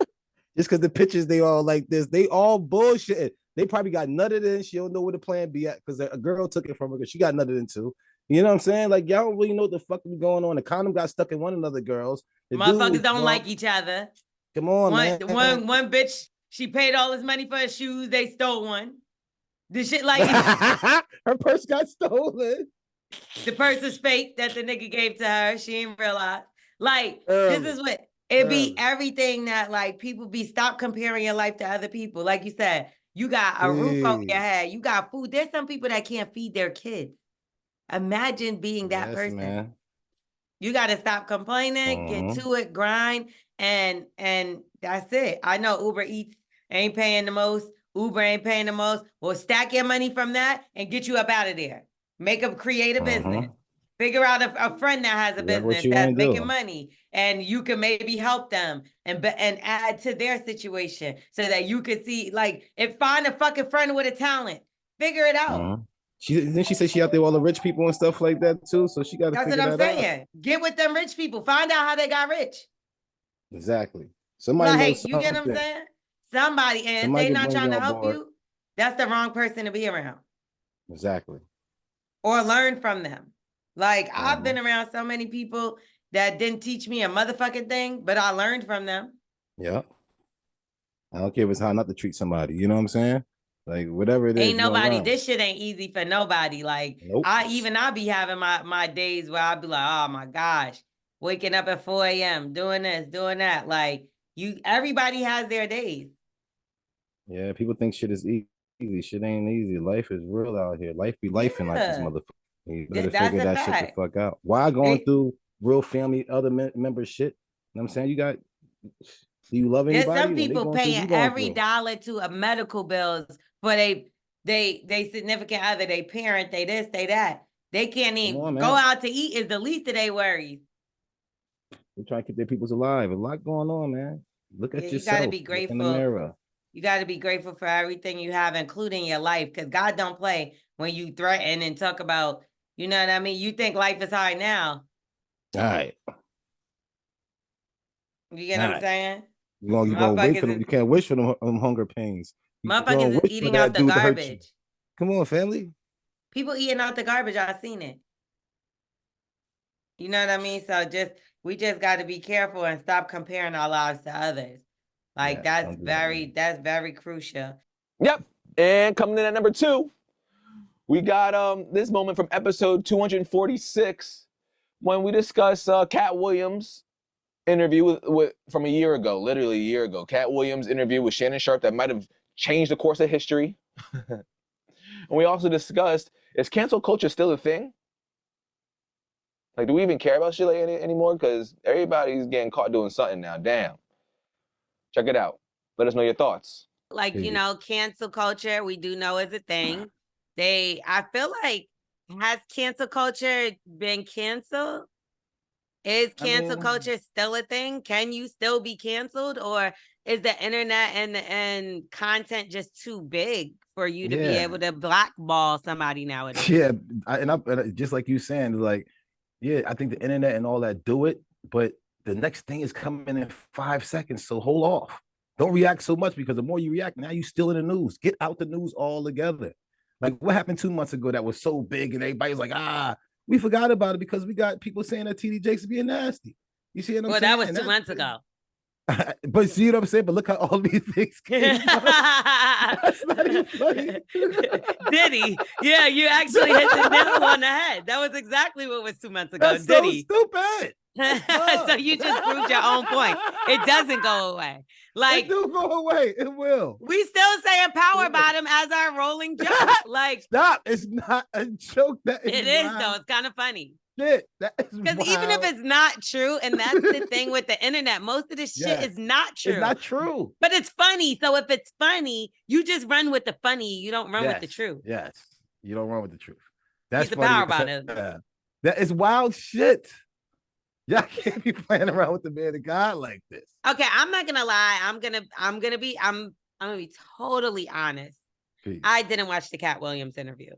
S3: Just because the pictures, they all like this. They all bullshit. They probably got nutted in. She don't know where the plan be at because a girl took it from her because she got nutted in too. You know what I'm saying? Like, y'all don't really know what the fuck is going on. The condom got stuck in one of the girls.
S2: Motherfuckers don't like each other.
S3: Come on, man.
S2: One bitch, she paid all his money for her shoes. They stole one. The shit like
S3: her purse got stolen.
S2: The purse is fake that the nigga gave to her. She didn't realize. Like, this is what it be everything that like people stop comparing your life to other people. Like you said, you got a roof over your head, you got food. There's some people that can't feed their kids. Imagine being that person. Man. You got to stop complaining, get to it, grind, and that's it. I know Uber Eats ain't paying the most. Uber ain't paying the most. Well, stack your money from that and get you up out of there. Make a creative business. Figure out a friend that has a business that's making money, and you can maybe help them and add to their situation so that you could see, like, find a fucking friend with a talent. Figure it out.
S3: Didn't she say she out there with all the rich people and stuff like that too? So she got to figure that out. That's what I'm saying.
S2: Get with them rich people. Find out how they got rich.
S3: Exactly. Somebody knows something.
S2: You get what I'm saying? Somebody, and if they not trying to help you, that's the wrong person to be around.
S3: Exactly.
S2: Or learn from them. Like, I've been around so many people that didn't teach me a motherfucking thing, but I learned from them.
S3: Yeah. I don't care if it's how not to treat somebody. You know what I'm saying? Like, whatever it is.
S2: Ain't nobody, this shit ain't easy for nobody. Like, nope. I be having my days where I be like, oh my gosh, waking up at 4 a.m., doing this, doing that. Like, everybody has their days.
S3: Yeah, people think shit is easy. Shit ain't easy. Life is real out here. Life be lifing like this motherfucker. You better figure that shit the fuck out. Why going through real family, other member shit? You know what I'm saying? Do you love anybody?
S2: There's some people paying every dollar to a medical bills for they significant other, they parent, they this, they that. They can't even go out to eat is the least of their worries.
S3: They're trying to keep their peoples alive. A lot going on, man. Look at yourself. You gotta be grateful. Look in the mirror.
S2: You got to be grateful for everything you have, including your life, because God don't play when you threaten and talk about, you know what I mean? You think life is hard now.
S3: All right.
S2: You get what I'm saying?
S3: You gonna wait for them. You can't wish for them hunger pains.
S2: Motherfuckers is eating out the garbage.
S3: Come on, family.
S2: People eating out the garbage. I've seen it. You know what I mean? So we just got to be careful and stop comparing our lives to others. Like that's very crucial.
S1: Yep. And coming in at number 2, we got this moment from episode 246 when we discuss Cat Williams' interview with from a year ago, literally a year ago. Cat Williams' interview with Shannon Sharpe that might have changed the course of history. And we also discussed, is cancel culture still a thing? Like, do we even care about shit like anymore? Because everybody's getting caught doing something now. Damn. Check it out. Let us know your thoughts.
S2: Like, you know, cancel culture, we do know is a thing. I feel like, has cancel culture been canceled? Is cancel culture still a thing? Can you still be canceled? Or is the internet and content just too big for you to be able to blackball somebody nowadays?
S3: Yeah, and just like you saying, like, yeah, I think the internet and all that do it, but the next thing is coming in 5 seconds, so hold off. Don't react so much, because the more you react, now you're still in the news. Get out the news altogether. Like, what happened 2 months ago that was so big and everybody's like, we forgot about it because we got people saying that TD Jakes being nasty. You see what I'm saying?
S2: Well, that was 2 months ago.
S3: But see what I'm saying? But look how all these things came out. That's not even funny.
S2: Diddy. Yeah, you actually hit the nail on the head. That was exactly what was 2 months ago.
S3: That's
S2: Diddy.
S3: So stupid.
S2: So you just proved your own point. It doesn't go away. Like,
S3: it do go away. It will.
S2: We still saying power bottom as our rolling joke. Like,
S3: stop. It's not a joke.
S2: It is though. It's kind of funny.
S3: Shit, that is
S2: because even if it's not true, and that's the thing with the internet, most of this shit is not true.
S3: It's not true.
S2: But it's funny. So if it's funny, you just run with the funny. You don't run with the truth.
S3: Yes. You don't run with the truth. That's
S2: the power bottom.
S3: That is wild shit. Y'all can't be playing around with the man of God like this.
S2: Okay, I'm not gonna lie. I'm gonna be totally honest. Peace. I didn't watch the Cat Williams interview.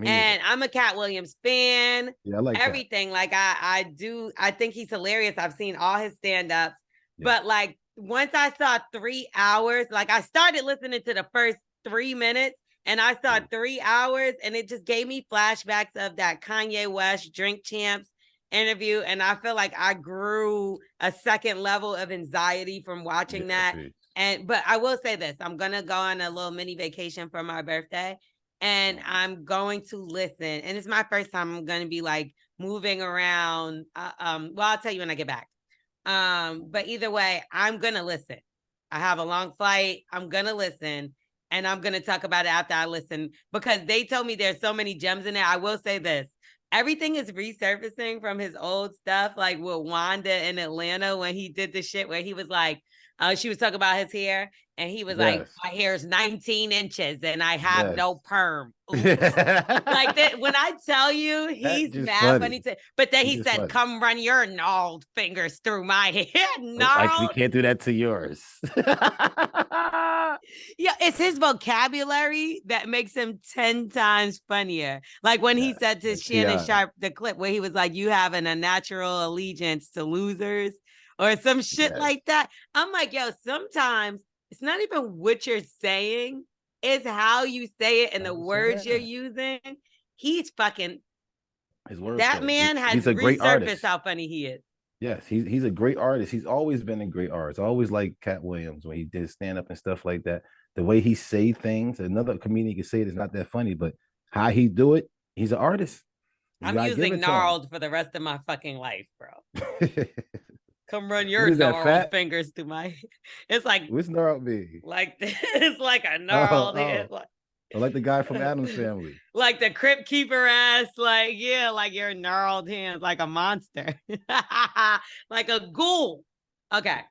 S2: And I'm a Cat Williams fan.
S3: Yeah, I like
S2: everything.
S3: That.
S2: Like I do. I think he's hilarious. I've seen all his stand-ups. Yeah. But like once I saw 3 hours, like I started listening to the first 3 minutes and I saw 3 hours and it just gave me flashbacks of that Kanye West Drink Champs interview. And I feel like I grew a second level of anxiety from watching that. But I will say this, I'm going to go on a little mini vacation for my birthday. And I'm going to listen. And it's my first time. I'm going to be like moving around. Well, I'll tell you when I get back. But either way, I'm going to listen. I have a long flight. I'm going to listen. And I'm going to talk about it after I listen. Because they told me there's so many gems in there. I will say this. Everything is resurfacing from his old stuff. Like with Wanda in Atlanta when he did the shit where he was like, she was talking about his hair. And he was like, my hair is 19 inches and I have no perm. Like that, when I tell you, he's mad funny. But then he said, come run your gnarled fingers through my hair.
S3: Like we can't do that to yours.
S2: Yeah, it's his vocabulary that makes him 10 times funnier. Like when he said to Shannon Sharp, the clip where he was like, you have an unnatural allegiance to losers or some shit like that. I'm like, yo, sometimes it's not even what you're saying, it's how you say it and the words you're using. He's fucking,
S3: his words.
S2: That man has
S3: he's a great artist.
S2: how funny he is.
S3: Yes, he's a great artist. He's always been a great artist. I always like Cat Williams when he did stand up and stuff like that. The way he say things, another comedian can say it is not that funny, but how he do it, he's an artist.
S2: I'm using gnarled for the rest of my fucking life, bro. Come run your gnarled fingers through my. It's like
S3: what's gnarled be?
S2: Like it's like a gnarled head.
S3: Like the guy from Addams Family.
S2: Like the crypt keeper ass, like, yeah, like your gnarled hands, like a monster. Like a ghoul. Okay.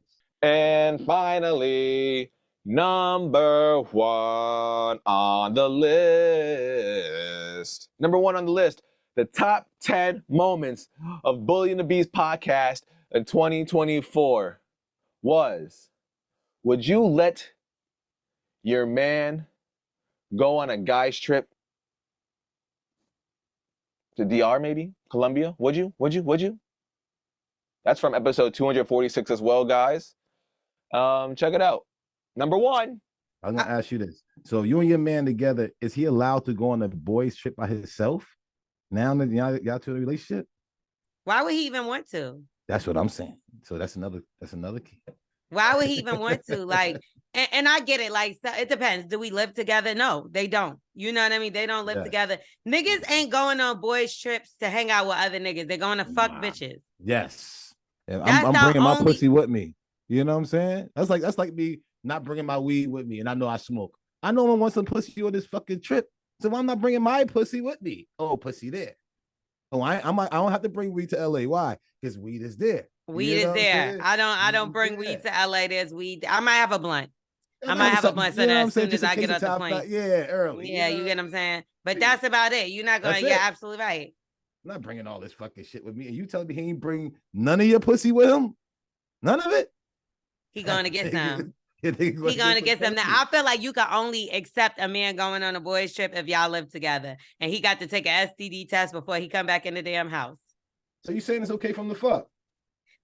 S1: And finally, number 1 on the list. Number 1 on the list, the top 10 moments of Bully and the Beast podcast in 2024 was, would you let your man go on a guy's trip to DR, maybe Colombia? Would you? That's from episode 246 as well, guys. Check it out. Number 1.
S3: I'm gonna ask you this: so you and your man together, is he allowed to go on a boys' trip by himself? Now that y'all to a relationship,
S2: why would he even want to?
S3: That's what I'm saying. So that's another key.
S2: Why would he even want to? Like, and I get it. Like, so it depends. Do we live together? No, they don't. You know what I mean? They don't live together. Niggas ain't going on boys' trips to hang out with other niggas. They're going to fuck bitches.
S3: Yes. I'm bringing my pussy with me. You know what I'm saying? That's like me not bringing my weed with me, and I know I smoke. I know I want some pussy on this fucking trip, so I'm not bringing my pussy with me. Oh, pussy there. Oh, I don't have to bring weed to LA. Why? Because weed is there.
S2: Weed is there. I don't bring weed to LA. There's weed. I might have a blunt. I might have a blunt so that as soon as I get off the plane.
S3: Early.
S2: Yeah, you get what I'm saying? But that's about it. You're not going, absolutely right.
S3: I'm not bringing all this fucking shit with me. And you telling me he ain't bring none of your pussy with him? None of it?
S2: He going to get some. He going to get some. Now, I feel like you can only accept a man going on a boys' trip if y'all live together. And he got to take an STD test before he come back in the damn house.
S3: So you saying it's okay from the fuck?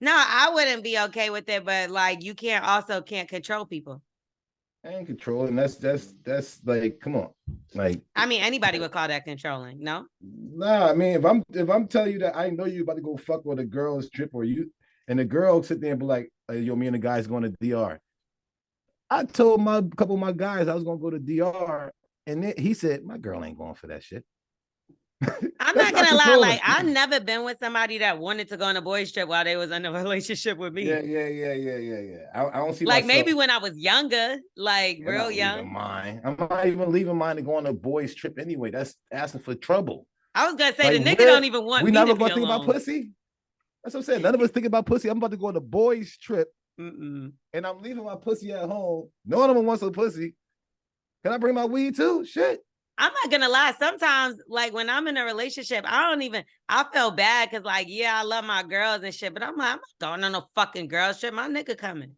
S2: No, I wouldn't be okay with it, but like you can't control people.
S3: I ain't controlling. That's like, come on. Like, I
S2: mean, anybody would call that controlling, no?
S3: Nah, I mean, if I'm telling you that I know you about to go fuck with a girl's trip, or you and the girl sit there and be like, yo, me and the guys going to DR. I told a couple of my guys I was gonna go to DR, and then he said, my girl ain't going for that shit.
S2: I'm not gonna lie, like I've never been with somebody that wanted to go on a boys' trip while they was in a relationship with me.
S3: Yeah. I don't see
S2: like myself. Maybe when I was younger, like real young.
S3: I'm not even leaving mine to go on a boys' trip anyway. That's asking for trouble.
S2: I was gonna say like, the nigga don't even want.
S3: We
S2: me
S3: never
S2: to
S3: gonna think about pussy. That's what I'm saying. None of us think about pussy. I'm about to go on a boys' trip, and I'm leaving my pussy at home. No one of them wants some pussy. Can I bring my weed too? Shit.
S2: I'm not gonna lie. Sometimes, like when I'm in a relationship, I feel bad because, like, yeah, I love my girls and shit, but I'm not going on no fucking girls trip. My nigga coming.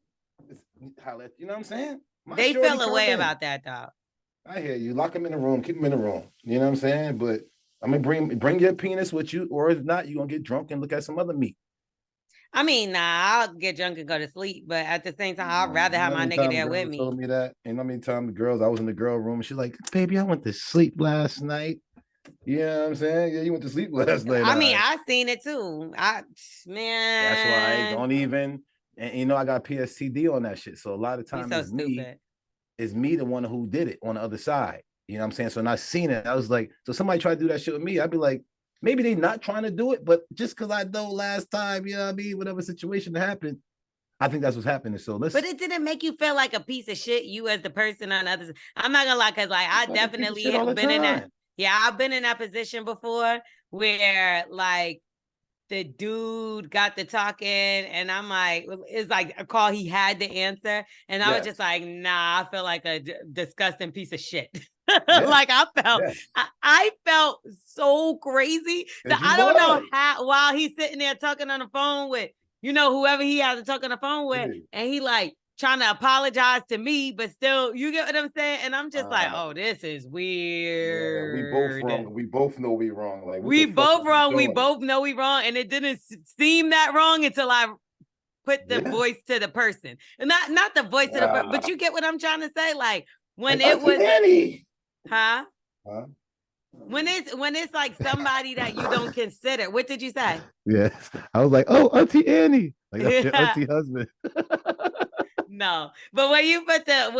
S3: You know what I'm saying?
S2: They feel a way about that, dog.
S3: I hear you. Lock him in the room. Keep him in the room. You know what I'm saying? But I mean, bring your penis with you, or if not, you're gonna get drunk and look at some other meat.
S2: I mean, nah, I'll get drunk and go to sleep, but at the same time, I'd rather have my nigga there with me.
S3: Told me that, and how many times the girls, I was in the girl room, and she's like, "Baby, I went to sleep last night." You know what I'm saying? Yeah, you went to sleep last night.
S2: I mean, I seen it too. Man,
S3: that's why I don't even. And you know, I got PSTD on that shit, so a lot of times it's me the one who did it on the other side. You know what I'm saying? So when I seen it, I was like, so somebody tried to do that shit with me, I'd be like, maybe they not trying to do it, but just because I know last time, you know what I mean, whatever situation happened, I think that's what's happening. So listen.
S2: But it didn't make you feel like a piece of shit, you as the person on others. I'm not gonna lie, because like I definitely have been in that. Yeah, I've been in that position before where like the dude got the talking and I'm like, it's like a call he had to answer. And I was just like, nah, I feel like a disgusting piece of shit. Like I felt so crazy that I don't know how, while he's sitting there talking on the phone with, you know, whoever he has to talk on the phone with, and he like trying to apologize to me, but still, you get what I'm saying? And I'm just like, oh, this is weird.
S3: Yeah, we both wrong. We both know we wrong. Like
S2: we both wrong. We both know we wrong, and it didn't seem that wrong until I put the voice to the person, and not the voice to the person. But you get what I'm trying to say? Like when it was, huh? When it's like somebody that you don't consider. What did you say?
S3: Yes, I was like, oh, Auntie Annie, like that's your auntie husband.
S2: No, but when you put the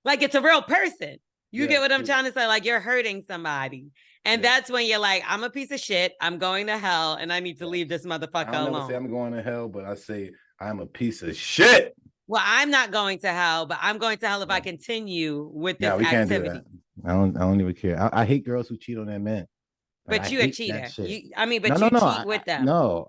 S2: like it's a real person. You get what I'm trying to say? Like you're hurting somebody. And that's when you're like, I'm a piece of shit. I'm going to hell and I need to leave this motherfucker alone. I don't
S3: say I'm going to hell, but I say I'm a piece of shit.
S2: Well, I'm not going to hell, but I'm going to hell if I continue with this activity. Can't do that.
S3: I don't even care. I hate girls who cheat on their men.
S2: Like, but you a cheater. You cheat with them.
S3: No.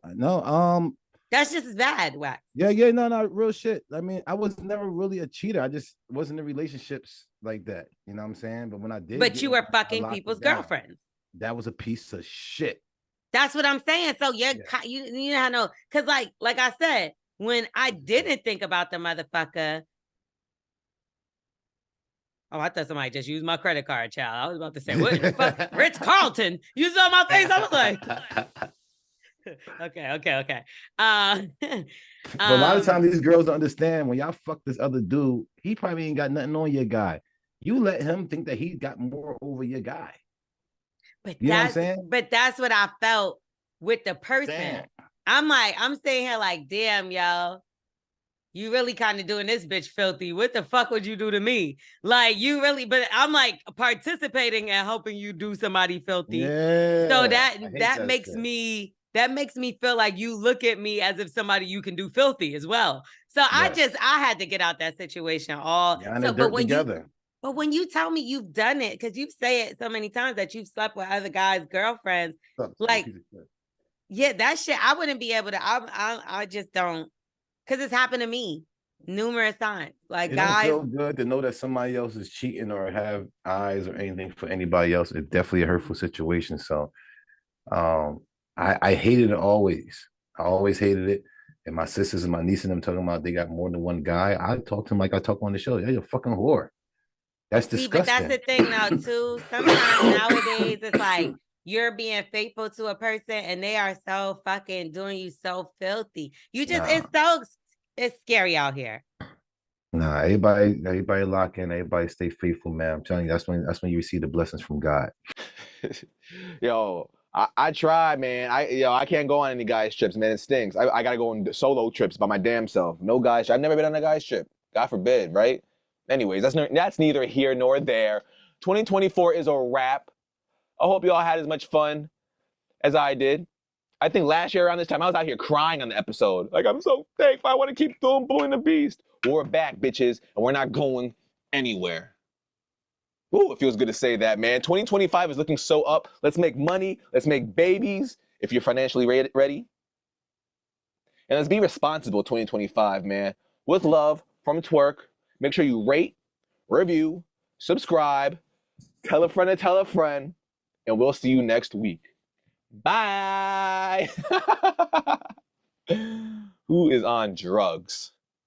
S2: That's just as bad, Wax.
S3: Yeah, no, real shit. I mean, I was never really a cheater. I just wasn't in relationships like that. You know what I'm saying? But when I did,
S2: but you were fucking people's girlfriends.
S3: That was a piece of shit.
S2: That's what I'm saying. So you know, because like I said, when I didn't think about the motherfucker. Oh, I thought somebody just used my credit card, child. I was about to say, what the fuck? Ritz Carlton. You saw my face. I was like. Okay.
S3: But a lot of times these girls don't understand when y'all fuck this other dude, he probably ain't got nothing on your guy. You let him think that he got more over your guy.
S2: But you know what I'm saying? But that's what I felt with the person. Damn. I'm sitting here like, damn, yo, you really kind of doing this bitch filthy. What the fuck would you do to me? Like you really, but I'm like participating and helping you do somebody filthy. Yeah. So that makes me. That makes me feel like you look at me as if somebody you can do filthy as well. So I had to get out that situation but when you tell me you've done it, because you say it so many times that you've slept with other guys' girlfriends, like, that shit, I wouldn't be able to, I just don't, because it's happened to me numerous times. Like
S3: it guys. It don't feel good to know that somebody else is cheating or have eyes or anything for anybody else. It's definitely a hurtful situation. So, I hated it always. I always hated it. And my sisters and my niece and them talking about they got more than one guy. I talk to them like I talk on the show. Yeah, you're a fucking whore. That's disgusting. But that's the thing now, too. Sometimes nowadays it's like you're being faithful to a person and they are so fucking doing you so filthy. You just it's scary out here. Nah, everybody lock in, everybody stay faithful, man. I'm telling you, that's when you receive the blessings from God.
S1: Yo. I try, man. I can't go on any guys' trips, man. It stinks. I gotta go on solo trips by my damn self. No guys. I've never been on a guy's trip. God forbid, right? Anyways, that's neither here nor there. 2024 is a wrap. I hope you all had as much fun as I did. I think last year around this time, I was out here crying on the episode. Like, I'm so thankful. I want to keep doing Bully and the Beast. We're back, bitches, and we're not going anywhere. Ooh, it feels good to say that, man. 2025 is looking so up. Let's make money. Let's make babies if you're financially ready. And let's be responsible 2025, man. With love from Twerk. Make sure you rate, review, subscribe, tell a friend to tell a friend, and we'll see you next week. Bye. Who is on drugs?